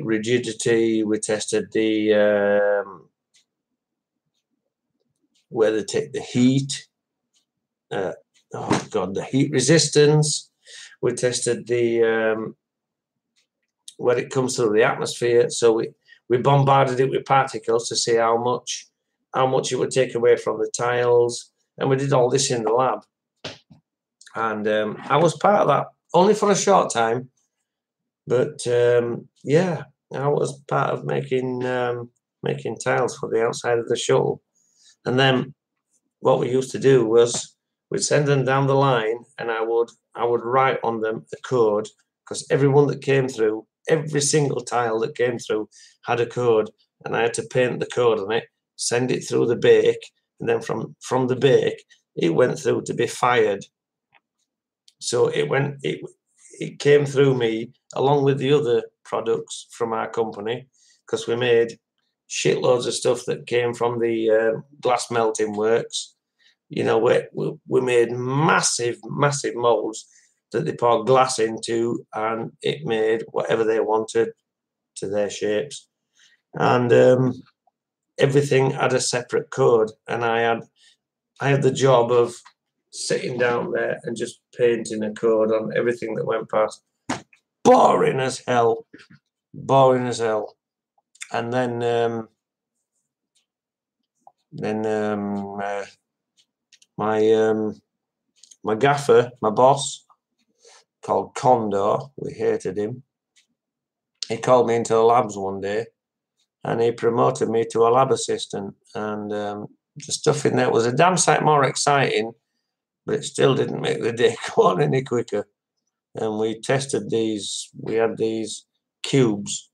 rigidity, we tested the where they take the heat, oh god, the heat resistance. We tested the when it comes through the atmosphere. So we bombarded it with particles to see how much it would take away from the tiles, and we did all this in the lab. And I was part of that only for a short time, but yeah, I was part of making tiles for the outside of the shuttle. And then what we used to do was we'd send them down the line, and I would write on them a code, because everyone that came through, every single tile that came through had a code, and I had to paint the code on it, send it through the bake, and then from the bake it went through to be fired. So it came through me along with the other products from our company, because we made shitloads of stuff that came from the glass melting works. You know, we made massive molds that they poured glass into, and it made whatever they wanted to their shapes. And everything had a separate code, and I had the job of sitting down there and just painting a code on everything that went past. Boring as hell. And then my gaffer, my boss, called Condor, we hated him. He called me into the labs one day, and he promoted me to a lab assistant. And the stuff in there was a damn sight more exciting, but it still didn't make the day go on any quicker. And we tested these. We had these cubes.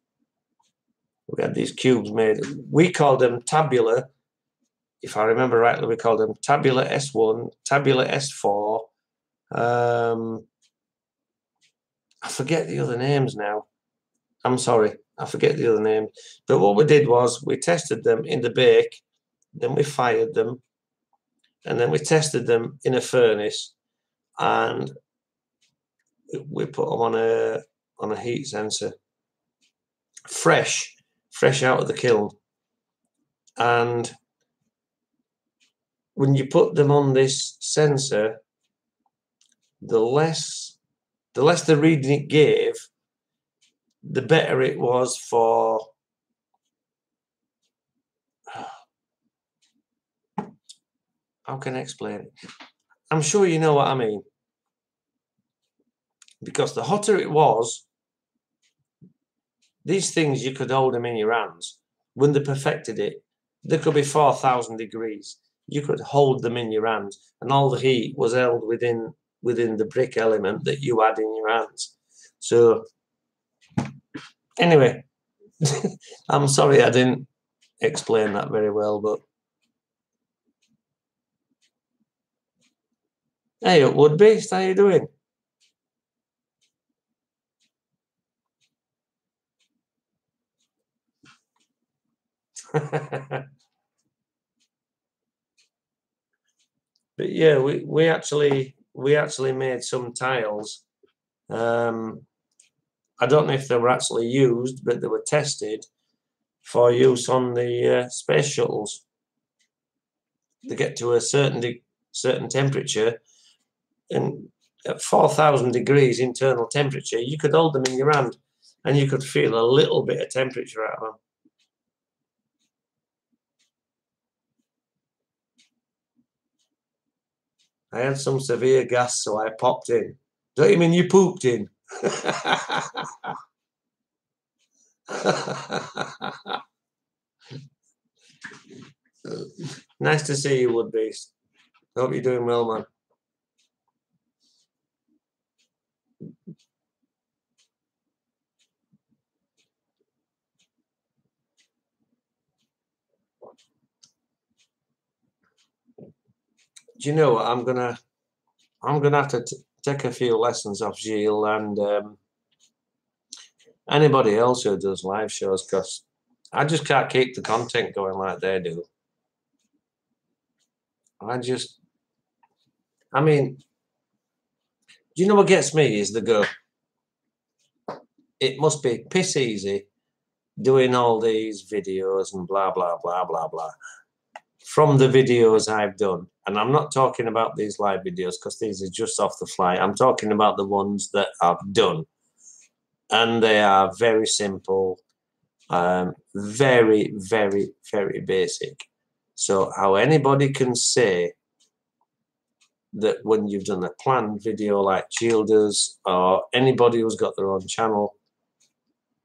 We had these cubes made. We called them tabular. If I remember rightly, we called them tabular S1, tabular S4. I forget the other names now. I'm sorry, I forget the other names. But what we did was we tested them in the bake, then we fired them, and then we tested them in a furnace, and we put them on a heat sensor, fresh out of the kiln. And when you put them on this sensor, the less the reading it gave, the better it was for how can I explain it? I'm sure you know what I mean. Because the hotter it was, these things, you could hold them in your hands. When they perfected it, there could be 4,000 degrees. You could hold them in your hands, and all the heat was held within the brick element that you had in your hands. So anyway, I'm sorry I didn't explain that very well, but hey, Wood Beast, how you doing? But yeah, we actually made some tiles. I don't know if they were actually used, but they were tested for use on the space shuttles. They get to a certain temperature, and at 4,000 degrees internal temperature, you could hold them in your hand, and you could feel a little bit of temperature out of them. I had some severe gas, so I popped in. Don't you mean you pooped in? Nice to see you, Wood Beast. Hope you're doing well, man. Do you know what? I'm gonna have to take a few lessons off Gilles and anybody else who does live shows, because I just can't keep the content going like they do. I mean, do you know what gets me is the go, it must be piss easy doing all these videos and blah, blah, blah, blah, blah. From the videos I've done, and I'm not talking about these live videos because these are just off the fly. I'm talking about the ones that I've done. And they are very simple, very, very, very basic. So how anybody can say that when you've done a planned video like Gilles does, or anybody who's got their own channel,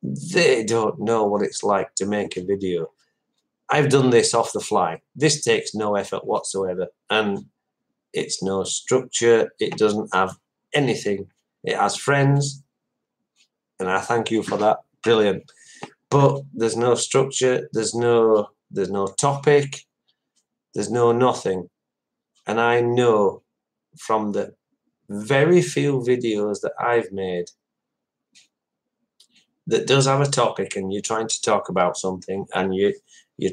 they don't know what it's like to make a video. I've done this off the fly. This takes no effort whatsoever, and it's no structure. It doesn't have anything. It has friends, and I thank you for that. Brilliant. But there's no structure. There's no topic. There's no nothing. And I know from the very few videos that I've made that does have a topic, and you're trying to talk about something, and you're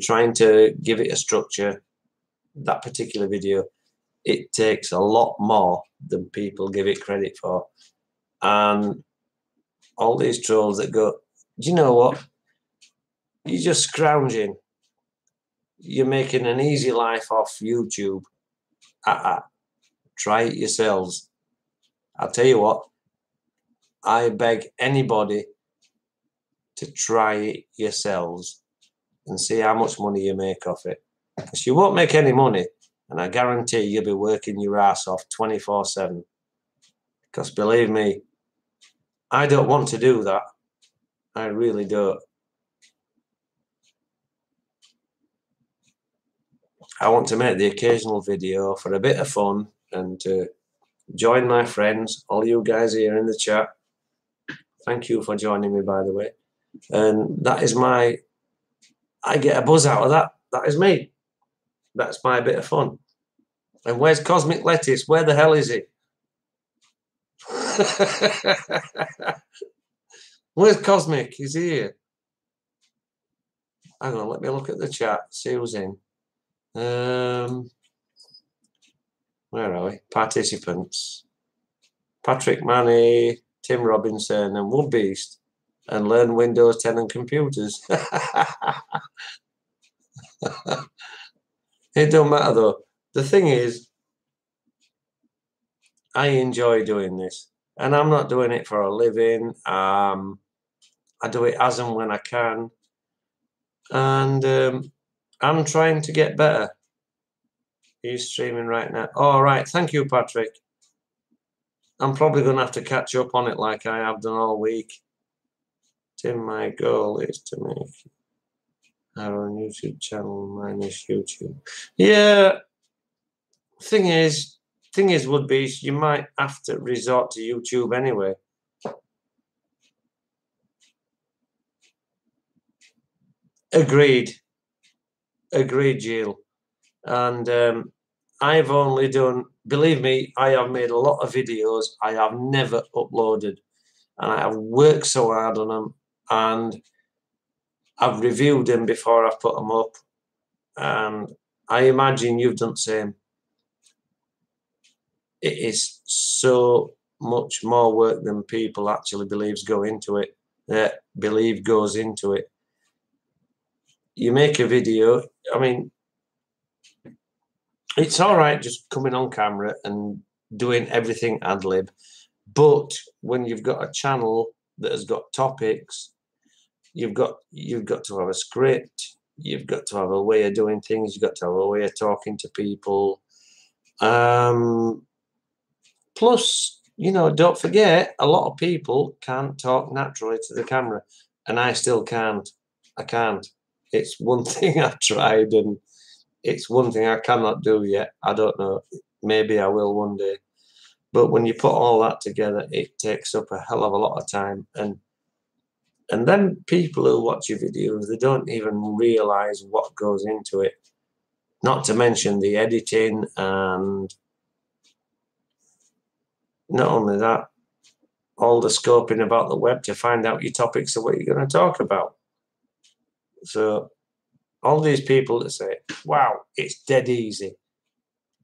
trying to give it a structure, that particular video, it takes a lot more than people give it credit for. And all these trolls that go, do you know what? You're just scrounging. You're making an easy life off YouTube. Try it yourselves. I'll tell you what, I beg anybody to try it yourselves and see how much money you make off it. Because you won't make any money, and I guarantee you'll be working your ass off 24/7. Because believe me, I don't want to do that. I really don't. I want to make the occasional video for a bit of fun and to join my friends, all you guys here in the chat. Thank you for joining me, by the way. And that is I get a buzz out of that. That is me. That's my bit of fun. And where's Cosmic Lettuce? Where the hell is he? Where's Cosmic? Is he here? Hang on, let me look at the chat, see who's in. Where are we? Participants. Patrick Manny, Tim Robinson, and Wood Beast. And learn Windows 10 and computers. It don't matter though. The thing is, I enjoy doing this. And I'm not doing it for a living. I do it as and when I can. And I'm trying to get better. He's streaming right now. All right. Thank you, Patrick. I'm probably going to have to catch up on it like I have done all week. Tim, my goal is to make our own YouTube channel minus YouTube. Yeah. Thing is, would be you might have to resort to YouTube anyway. Agreed, Jill. And I've only done, believe me, I have made a lot of videos I have never uploaded, and I have worked so hard on them, and I've reviewed them before I've put them up, and I imagine you've done the same. It is so much more work than people actually goes into it. You make a video, I mean, it's all right just coming on camera and doing everything ad lib, but when you've got a channel that has got topics, you've got to have a script, you've got to have a way of doing things, you've got to have a way of talking to people. Plus, you know, don't forget, a lot of people can't talk naturally to the camera, and I still can't. I can't. It's one thing I've tried, and it's one thing I cannot do yet. I don't know. Maybe I will one day. But when you put all that together, it takes up a hell of a lot of time. And then people who watch your videos, they don't even realize what goes into it. Not to mention the editing, and not only that, all the scoping about the web to find out your topics of what you're going to talk about. So all these people that say, wow, it's dead easy.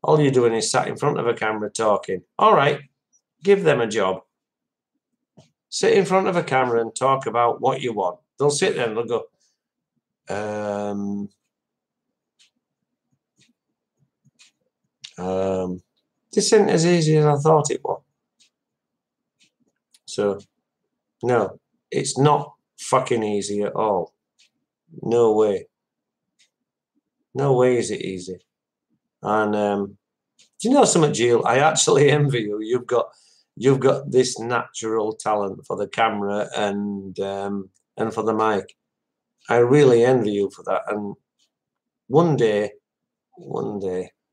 All you're doing is sat in front of a camera talking. All right, give them a job. Sit in front of a camera and talk about what you want. They'll sit there and they'll go, this isn't as easy as I thought it was. So, no, it's not fucking easy at all. No way. No way is it easy. And do you know something, Jill? I actually envy you. You've got this natural talent for the camera and for the mic. I really envy you for that. And one day,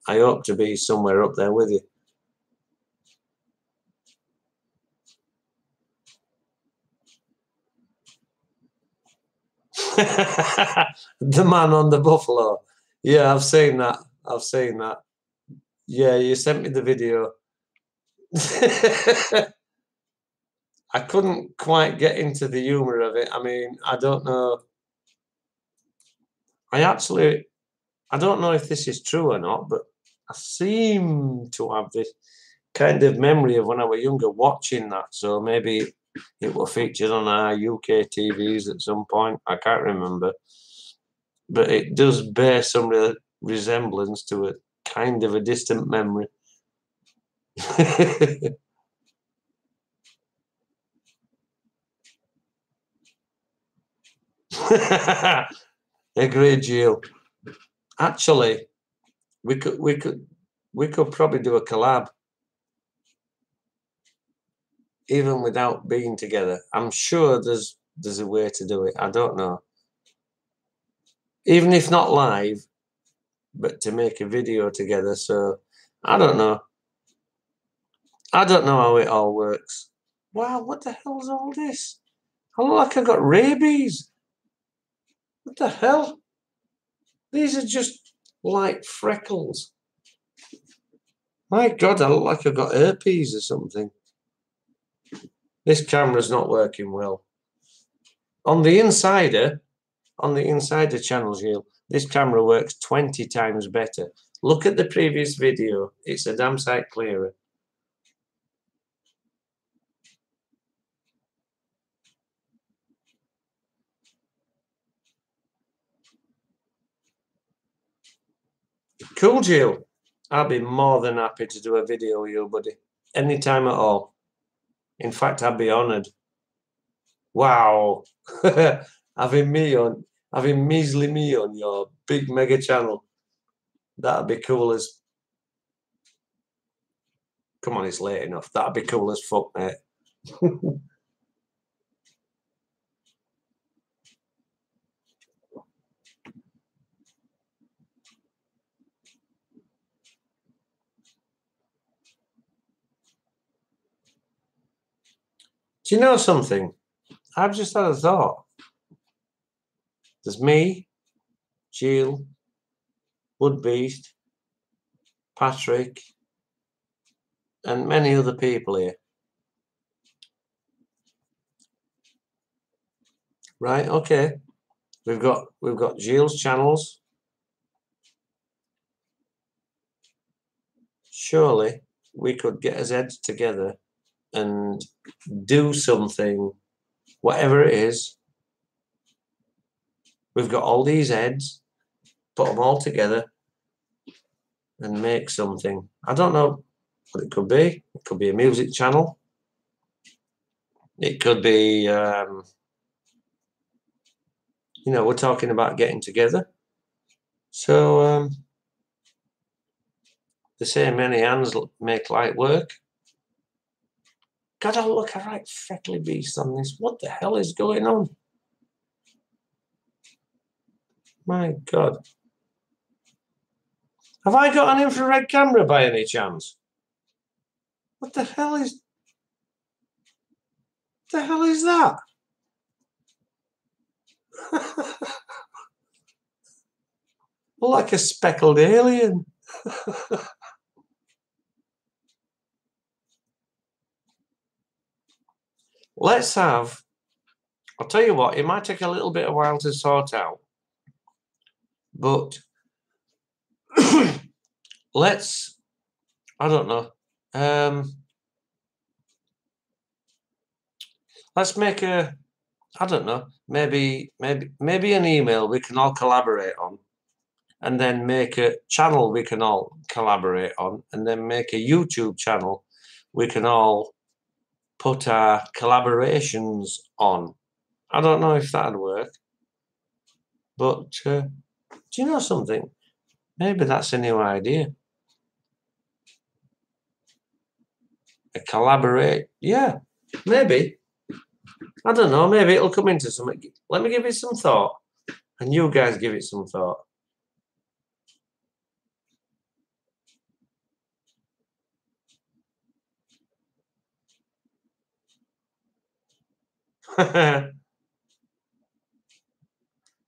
I hope to be somewhere up there with you. The man on the buffalo. Yeah, I've seen that. Yeah, you sent me the video. I couldn't quite get into the humor of it. I mean, I don't know. I don't know if this is true or not, but I seem to have this kind of memory of when I was younger watching that. So maybe it was featured on our UK TVs at some point. I can't remember. But it does bear some resemblance to a kind of a distant memory. Agreed, Jill. Actually, we could probably do a collab, even without being together. I'm sure there's a way to do it. I don't know. Even if not live, but to make a video together. So I don't know. I don't know how it all works. Wow, what the hell's all this? I look like I got rabies. What the hell? These are just light freckles. My God, I look like I've got herpes or something. This camera's not working well. On the insider channels here, this camera works 20 times better. Look at the previous video. It's a damn sight clearer. Cool, Jill. I'll be more than happy to do a video with you, buddy. Anytime at all. In fact, I'd be honoured. Wow. having measly me on your big mega channel. That'd be cool as Come on, it's late enough. That'd be cool as fuck, mate. Do you know something? I've just had a thought. There's me, Jill, Woodbeast, Patrick, and many other people here. Right, okay. We've got Jill's channels. Surely we could get his heads together and do something, whatever it is. We've got all these heads, put them all together and make something. I don't know what it could be. It could be a music channel. It could be, you know, we're talking about getting together. So, they say many hands make light work. God, I look a right freckly beast on this. What the hell is going on? My God. Have I got an infrared camera by any chance? What the hell is that? Like a speckled alien. Let's have, I'll tell you what, it might take a little bit of while to sort out, but let's, I don't know, let's make a, I don't know, maybe an email we can all collaborate on, and then make a channel we can all collaborate on, and then make a YouTube channel we can all put our collaborations on. I don't know if that'd work, but do you know something? Maybe that's a new idea. A collaborate, yeah, maybe. I don't know, maybe it'll come into something. Let me give it some thought, and you guys give it some thought.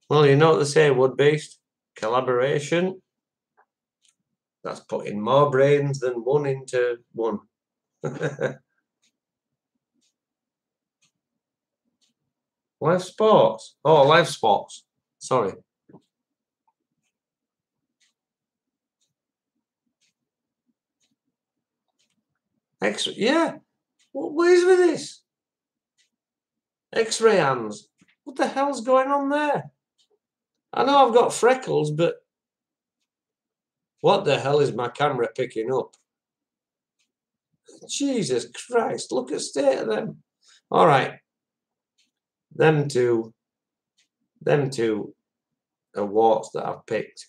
Well, you know what they say, Woodbeast? Collaboration. That's putting more brains than one into one. Live sports. Oh, live sports. Sorry. Yeah. What is with this? X-ray hands. What the hell's going on there? I know I've got freckles, but what the hell is my camera picking up? Jesus Christ, look at the state of them. All right. Them two are warts that I've picked.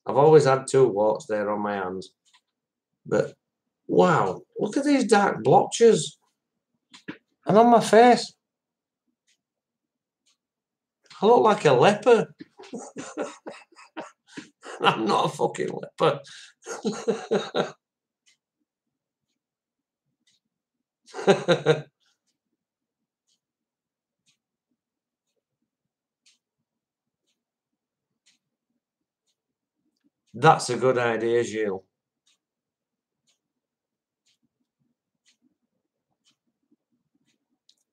I've always had 2 warts there on my hands. But wow, look at these dark blotches. And on my face. I look like a leper. I'm not a fucking leper. That's a good idea, Gilles.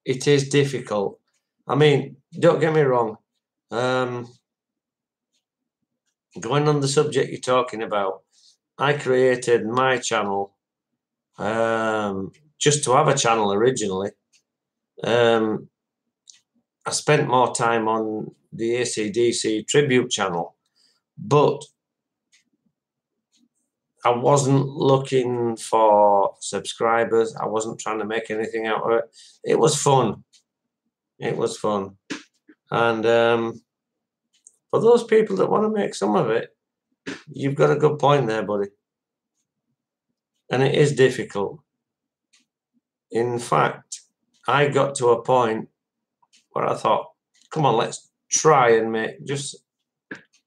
It is difficult. I mean, don't get me wrong. Going on the subject you're talking about, I created my channel just to have a channel originally. I spent more time on the AC/DC tribute channel, but I wasn't looking for subscribers. I wasn't trying to make anything out of it. It was fun. It was fun. And for those people that want to make some of it, you've got a good point there, buddy. And it is difficult. In fact, I got to a point where I thought, come on, let's try and make just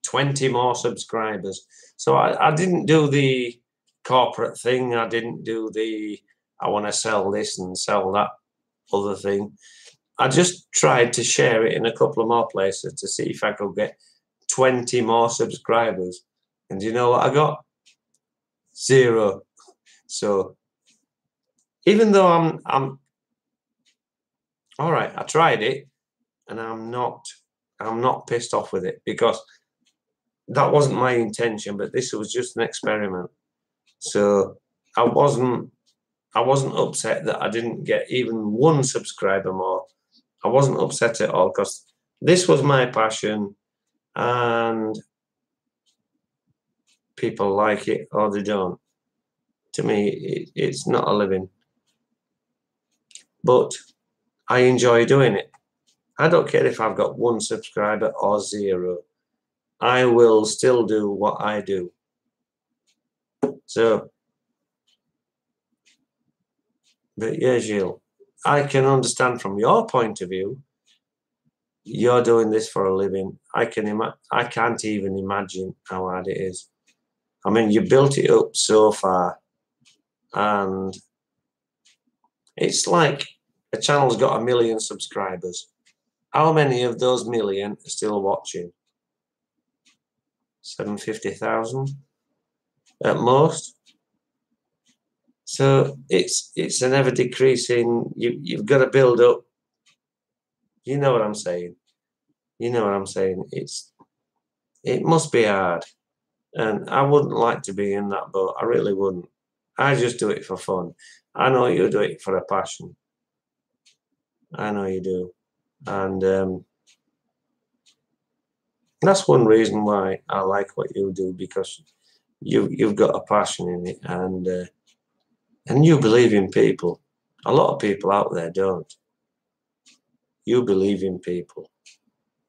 20 more subscribers. So I didn't do the corporate thing. I didn't do the, I want to sell this and sell that other thing. I just tried to share it in a couple of more places to see if I could get 20 more subscribers. And do you know what I got? 0. So even though I'm all right, I tried it, and I'm not pissed off with it, because that wasn't my intention, but this was just an experiment. So I wasn't upset that I didn't get even 1 subscriber more. I wasn't upset at all, because this was my passion, and people like it or they don't. To me, it's not a living. But I enjoy doing it. I don't care if I've got 1 subscriber or 0. I will still do what I do. So, but yeah, Gilles, I can understand from your point of view. You're doing this for a living. I can't even imagine how hard it is. I mean, you built it up so far, and it's like a channel's got 1 million subscribers. How many of those million are still watching? 750,000 at most. So it's an ever decreasing. You've got to build up. You know what I'm saying. You know what I'm saying. It must be hard, and I wouldn't like to be in that boat. I really wouldn't. I just do it for fun. I know you do it for a passion. I know you do, and that's one reason why I like what you do, because you've got a passion in it, and you believe in people. A lot of people out there don't. You believe in people.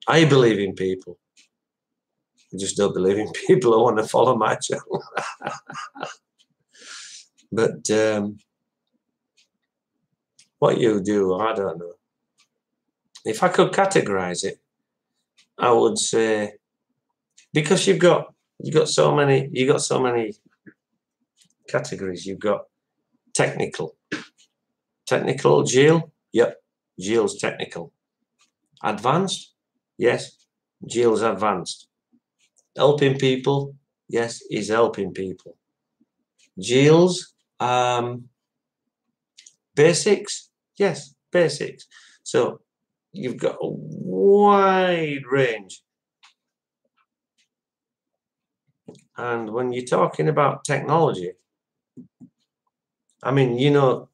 I believe in people. I just don't believe in people who want to follow my channel. But what you do, I don't know. If I could categorize it, I would say, because you've got so many categories. You've got technical, Gilles. Yep, Gilles technical. Advanced, yes, Gilles advanced. Helping people, yes, he's helping people. Gilles, basics, yes, basics. So you've got a wide range. And when you're talking about technology, I mean, you know,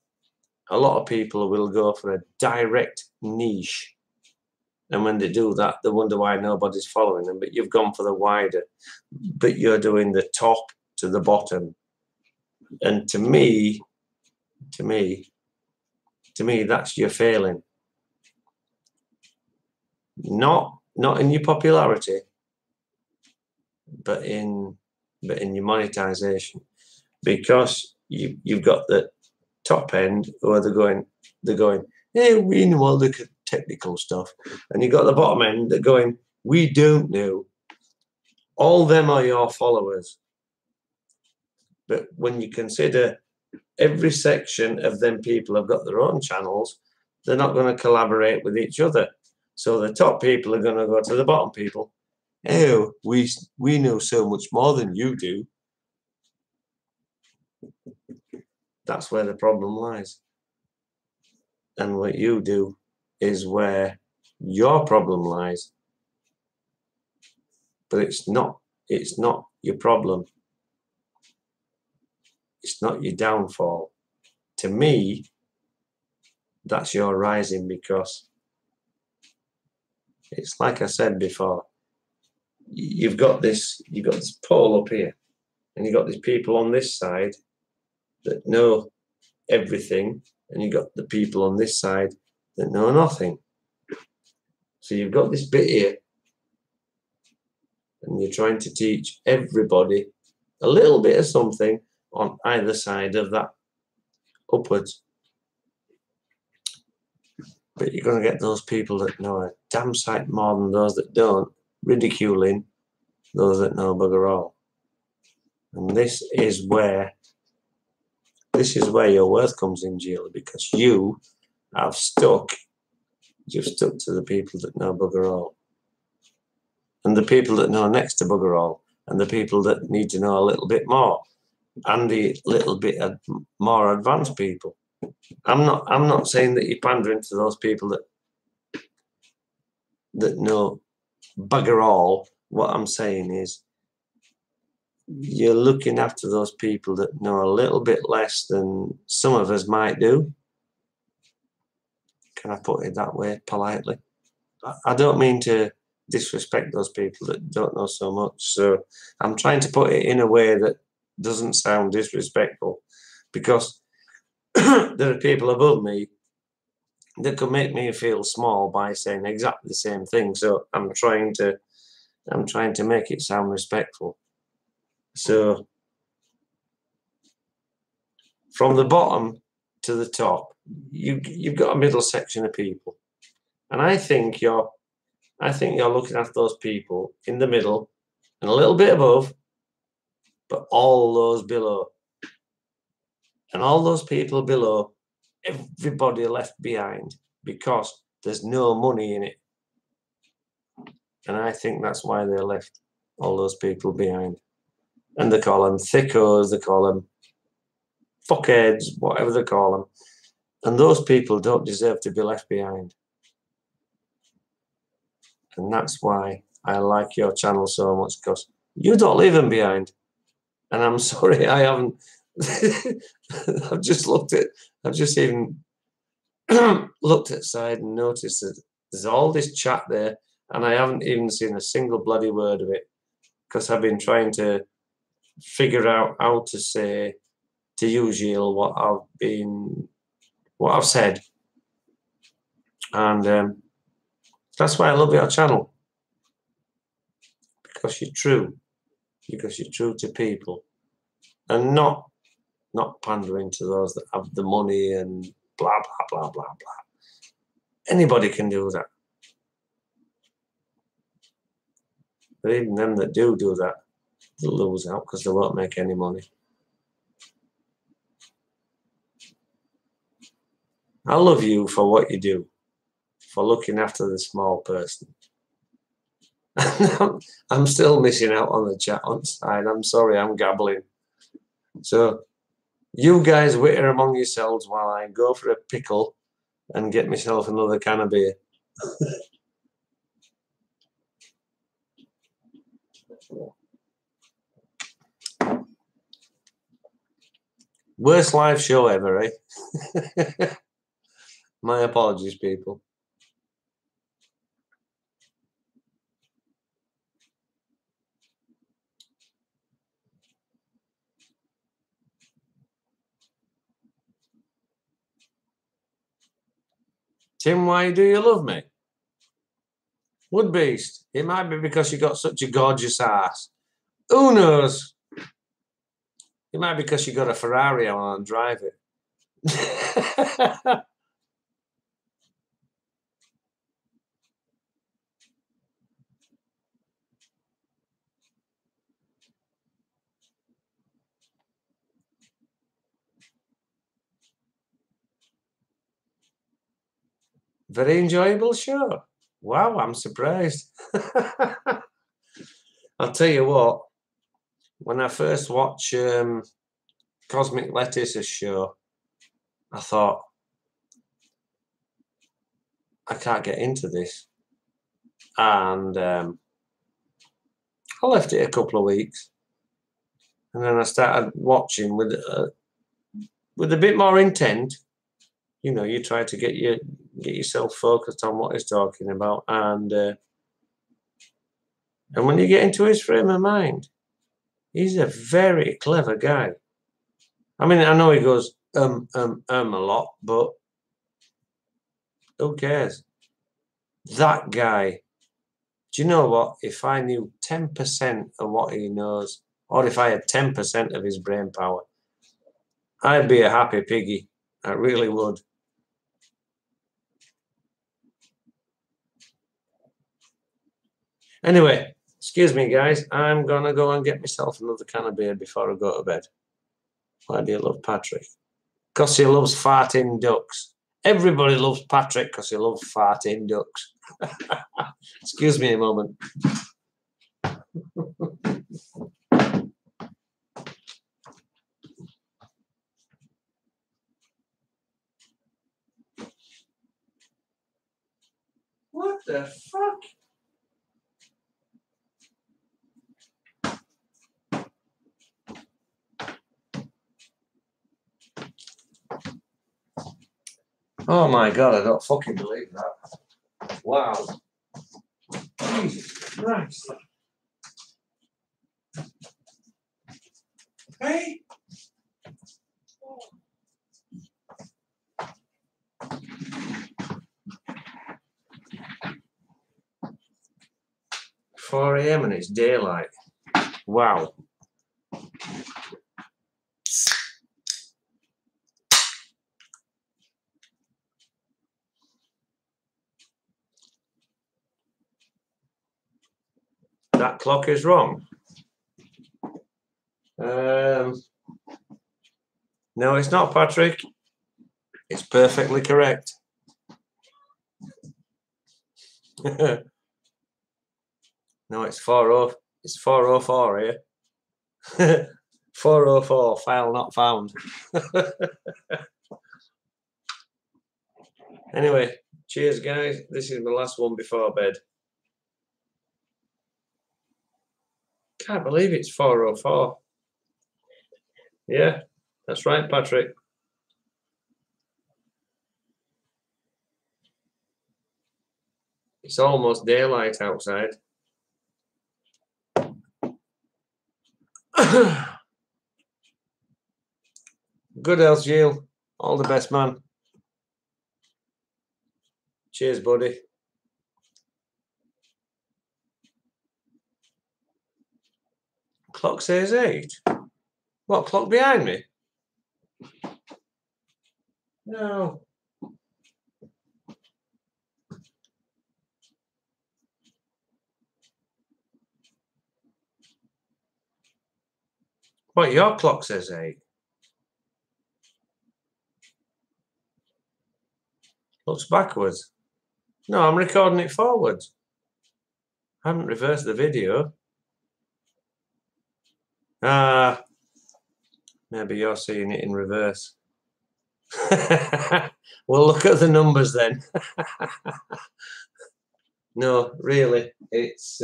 a lot of people will go for a direct niche. And when they do that, they wonder why nobody's following them. But you've gone for the wider. But you're doing the top to the bottom. And to me, that's your failing. Not in your popularity, but in your monetization. Because you've got the top end where they're going, hey, we know all the technical stuff, and you got the bottom end that going, we don't know. All them are your followers. But when you consider every section of them people have got their own channels, they're not going to collaborate with each other. So the top people are going to go to the bottom people. Oh, we know so much more than you do. That's where the problem lies. And what you do is where your problem lies. But it's not your problem. It's not your downfall. To me, that's your rising, because it's like I said before, you've got this pole up here, and you've got these people on this side that know everything, and you've got the people on this side that know nothing. So you've got this bit here, and you're trying to teach everybody a little bit of something on either side of that upwards. But you're going to get those people that know a damn sight more than those that don't, ridiculing those that know bugger all. And this is where your worth comes in, Jill, because you've stuck to the people that know bugger all. And the people that know next to bugger all, and the people that need to know a little bit more, and the little bit more advanced people. I'm not saying that you're pandering to those people that know bugger all. What I'm saying is you're looking after those people that know a little bit less than some of us might do. Can I put it that way, politely? I don't mean to disrespect those people that don't know so much. So I'm trying to put it in a way that doesn't sound disrespectful, because there are people above me that could make me feel small by saying exactly the same thing. So I'm trying to make it sound respectful. So from the bottom to the top, you've got a middle section of people, and I think you're looking after those people in the middle and a little bit above, but all those below. And all those people below, everybody left behind because there's no money in it. And I think that's why they left all those people behind. And they call them thickos, they call them fuckheads, whatever they call them. And those people don't deserve to be left behind. And that's why I like your channel so much, because you don't leave them behind. And I'm sorry, I haven't. I've just even looked at side and noticed that there's all this chat there, and I haven't even seen a single bloody word of it, because I've been trying to figure out how to say to you, Gilles, what I've said. And that's why I love your channel, because you're true. Because you're true to people, and not pandering to those that have the money and blah blah blah blah blah. Anybody can do that, but even them that do that, they'll lose out because they won't make any money. I love you for what you do, for looking after the small person. I'm still missing out on the chat on side. I'm sorry, I'm gabbling. So you guys witter among yourselves while I go for a pickle and get myself another can of beer. Worst live show ever, eh? My apologies, people. Tim, why do you love me? Woodbeast. It might be because you got such a gorgeous ass. Who knows? It might be because you got a Ferrari and drive it. Very enjoyable show. Wow, I'm surprised. I'll tell you what, when I first watched Cosmic Lettuce's show, I thought, I can't get into this. And I left it a couple of weeks. And then I started watching with a bit more intent. You know, you try to get yourself focused on what he's talking about, and when you get into his frame of mind, he's a very clever guy. I mean, I know he goes a lot, but who cares? That guy. Do you know what? If I knew 10% of what he knows, or if I had 10% of his brain power, I'd be a happy piggy. I really would. Anyway, excuse me, guys. I'm going to go and get myself another can of beer before I go to bed. Why do you love Patrick? Because he loves farting ducks. Everybody loves Patrick because he loves farting ducks. Excuse me a moment. What the fuck? Oh my god, I don't fucking believe that. Wow. Jesus Christ. Hey? 4 AM and it's daylight. Wow. That clock is wrong. No, it's not, Patrick. It's perfectly correct. No, it's 4:04. It's 4:04 here. 4:04. File not found. Anyway, cheers, guys. This is the last one before bed. Can't believe it's 4:04. Yeah, that's right, Patrick. It's almost daylight outside. Good health, Jill. All the best, man. Cheers, buddy. Clock says 8. What, clock behind me? No. What, your clock says 8? Looks backwards. No, I'm recording it forwards. I haven't reversed the video. Ah, maybe you're seeing it in reverse. Well, look at the numbers then. No, really, it's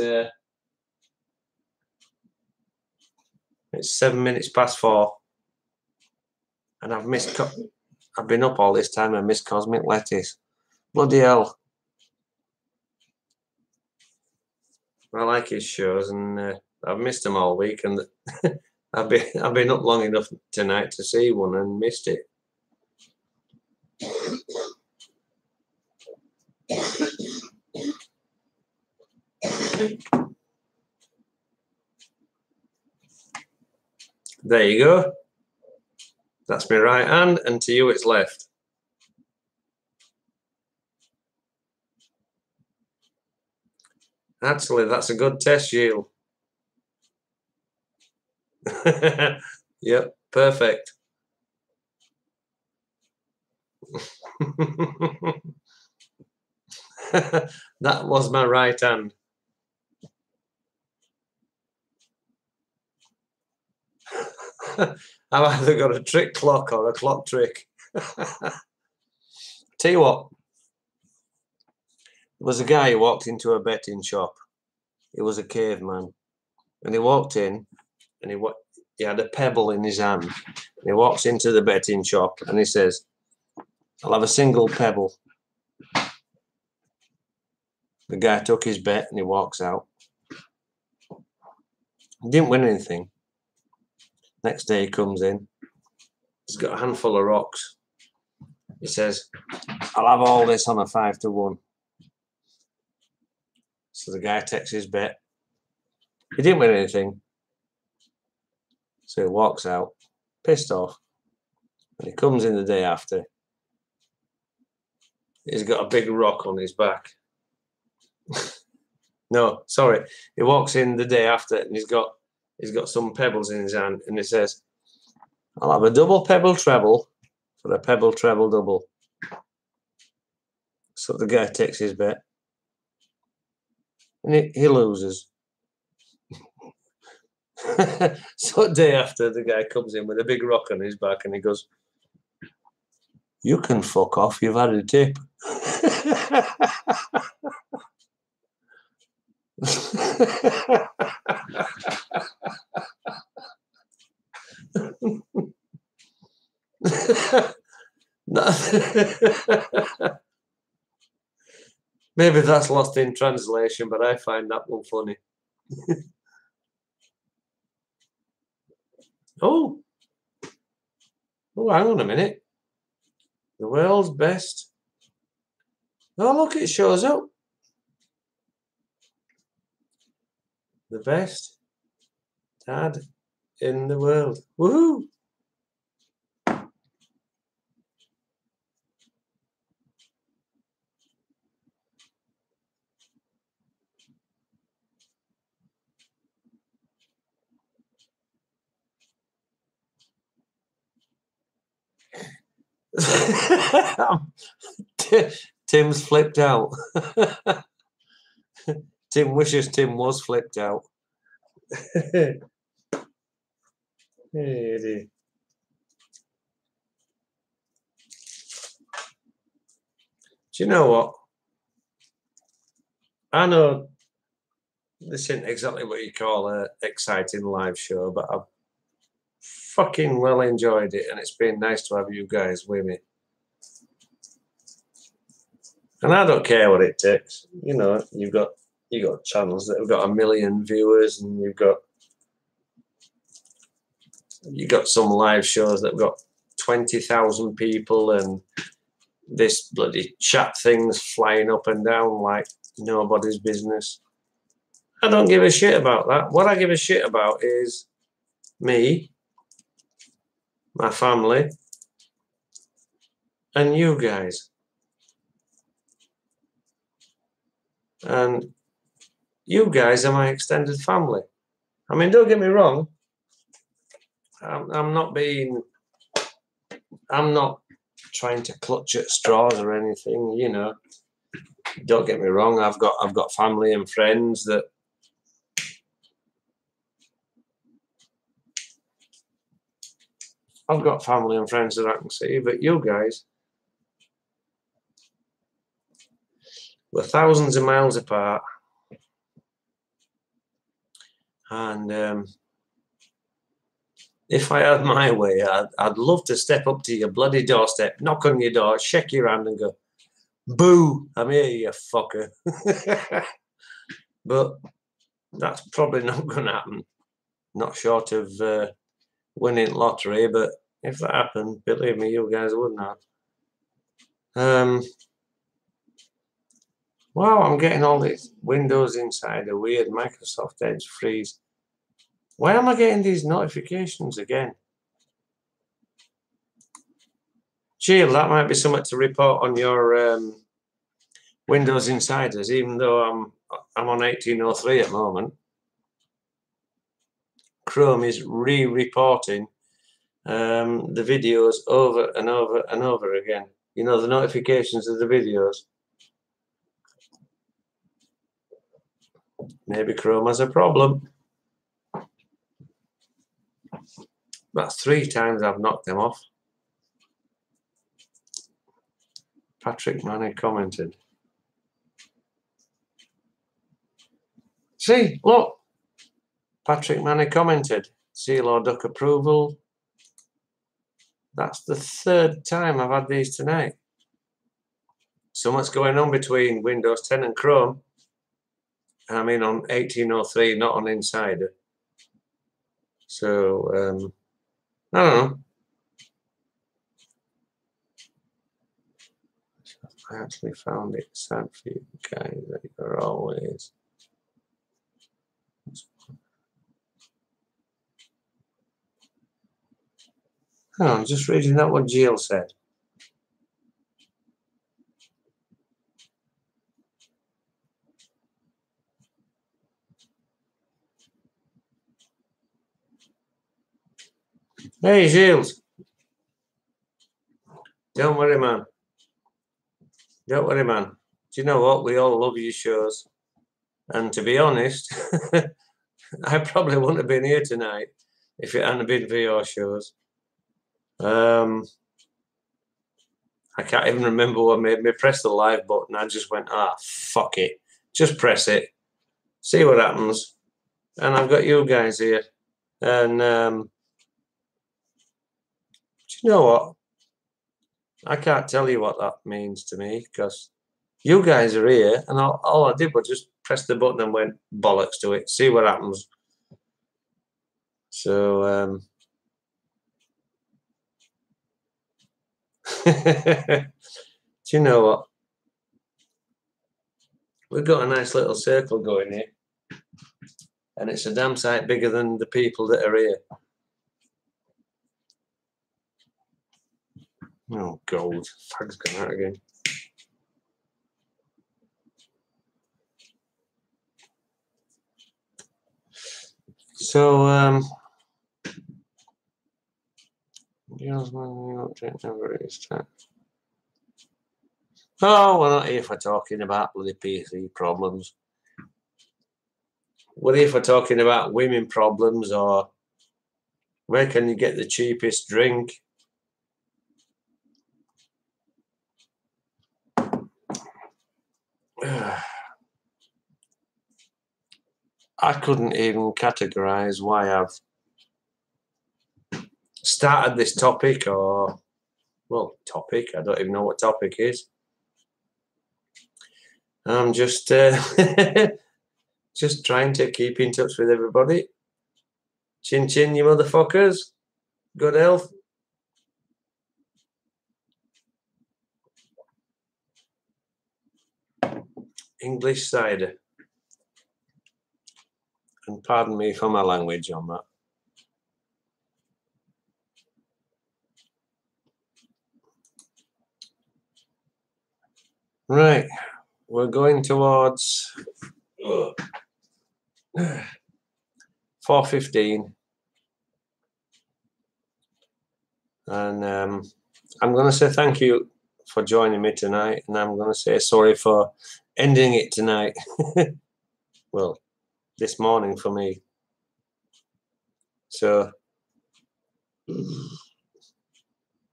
7 minutes past 4, and I've missed. I've been up all this time and missed Cosmic Lettuce. Bloody hell! I like his shows, and I've missed them all week, and I've been up long enough tonight to see one and missed it. There you go. That's my right hand, and to you it's left. Actually, that's a good test, Yield. Yep, perfect. That was my right hand. I've either got a trick clock or a clock trick. Tell you what, there was a guy who walked into a betting shop. He was a caveman, and he walked in, and he had a pebble in his hand. And he walks into the betting shop, and he says, "I'll have a single pebble." The guy took his bet, and he walks out. He didn't win anything. Next day he comes in. He's got a handful of rocks. He says, "I'll have all this on a 5-1. So the guy takes his bet. He didn't win anything. So he walks out, pissed off. And he comes in the day after. He's got a big rock on his back. No, sorry. He walks in the day after, and he's got some pebbles in his hand, and he says, "I'll have a double pebble treble for a pebble treble double." So the guy takes his bet, and he loses. So day after, the guy comes in with a big rock on his back, and he goes, "You can fuck off. You've had a tip." Maybe that's lost in translation, but I find that one funny. Oh, hang on a minute. The world's best. Oh, look, it shows up. The best dad in the world. Woohoo! Tim's flipped out. Tim wishes Tim was flipped out. Hey, do you know what? I know this isn't exactly what you call an exciting live show, but I've fucking well enjoyed it, and it's been nice to have you guys with me. And I don't care what it takes. You know, you got channels that have got 1 million viewers, and you got some live shows that have got 20,000 people, and this bloody chat thing's flying up and down like nobody's business. I don't give a shit about that. What I give a shit about is me, my family, and you guys. And you guys are my extended family. I mean, don't get me wrong. I'm not trying to clutch at straws or anything, you know. Don't get me wrong. I've got family and friends that I can see, but you guys, we're thousands of miles apart, and if I had my way, I'd love to step up to your bloody doorstep, knock on your door, shake your hand, and go, "Boo! I'm here, you fucker." But that's probably not going to happen. Not short of winning lottery, but if that happened, believe me, you guys wouldn't have. Wow, I'm getting all these Windows Insider weird Microsoft Edge freeze. Why am I getting these notifications again? Jill, that might be something to report on your Windows Insiders, even though I'm on 1803 at the moment. Chrome is re-reporting the videos over and over and over again. You know, the notifications of the videos. Maybe Chrome has a problem. That's 3 times I've knocked them off. Patrick Manny commented. See, look. Patrick Manny commented. Seal or duck approval. That's the 3rd time I've had these tonight. So much going on between Windows 10 and Chrome. I mean on 1803, not on Insider. So, I don't know. I actually found it sad for you guys that you're always... Oh, I'm just reading out what Jill said. Hey, Gilles. Don't worry, man. Don't worry, man. Do you know what? We all love your shows. And to be honest, I probably wouldn't have been here tonight if it hadn't been for your shows. I can't even remember what made me press the live button. I just went, fuck it. Just press it. See what happens. And I've got you guys here. And do you know what? I can't tell you what that means to me because you guys are here, and all I did was just press the button and went bollocks to it. See what happens. So, do you know what? We've got a nice little circle going here, and it's a damn sight bigger than the people that are here. Oh, gold. Fag's gone out again. So, oh, we're not here for talking about bloody PC problems. We're here for talking about women problems, or where can you get the cheapest drink? I couldn't even categorize why I've started this topic, or, well, topic. I don't even know what topic is. I'm just just trying to keep in touch with everybody. Chin chin, you motherfuckers. Good health. English cider. And pardon me for my language on that. Right, we're going towards 4:15, and I'm going to say thank you for joining me tonight, and I'm going to say sorry for ending it tonight. Well, this morning for me. So,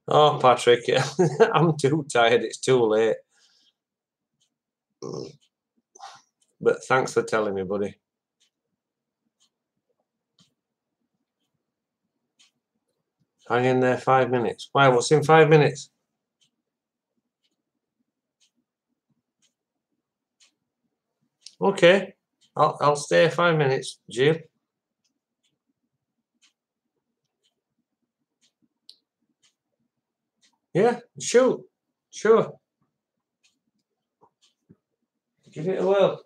oh, Patrick, I'm too tired. It's too late. But thanks for telling me, buddy. Hang in there 5 minutes. Why, what's in 5 minutes? Okay, I'll stay 5 minutes, Jill. Yeah, shoot, sure. Give it a whirl.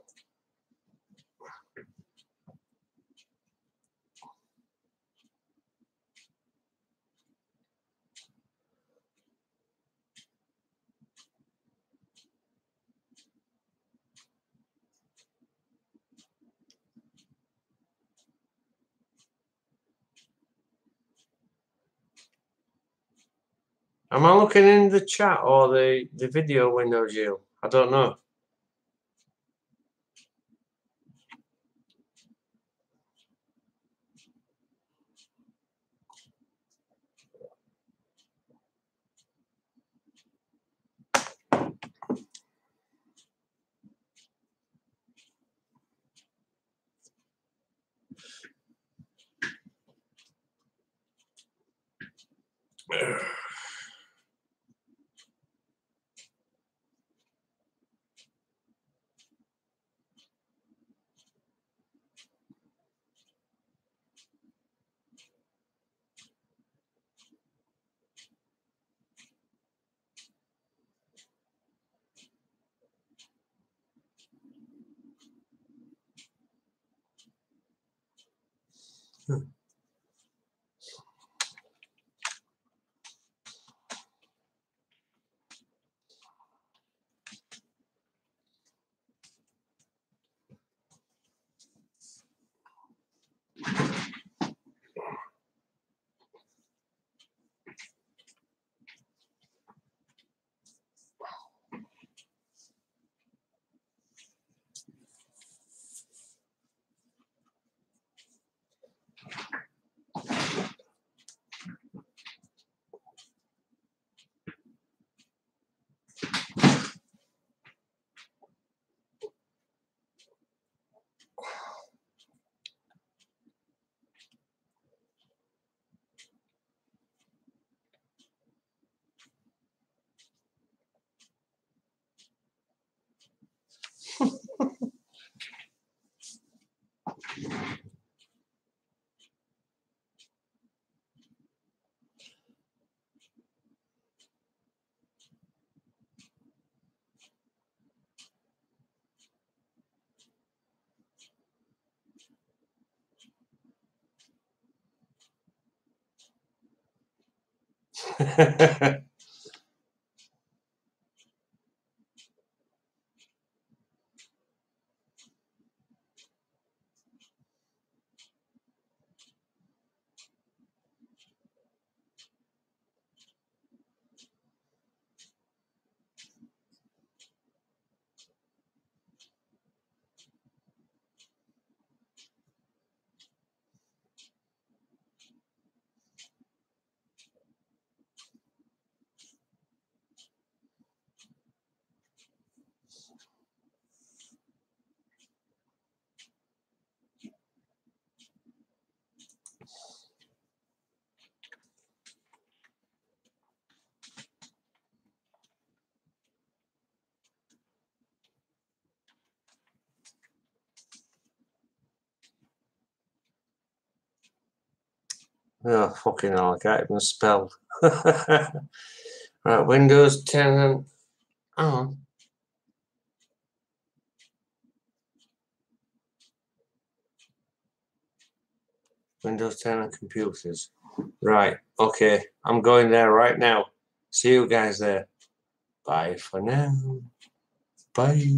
Am I looking in the chat or the video window, Jill? I don't know. Oh, fucking hell, I can't even spell. Right, Windows 10 and... Oh. Windows 10 and computers. Right, okay. I'm going there right now. See you guys there. Bye for now. Bye.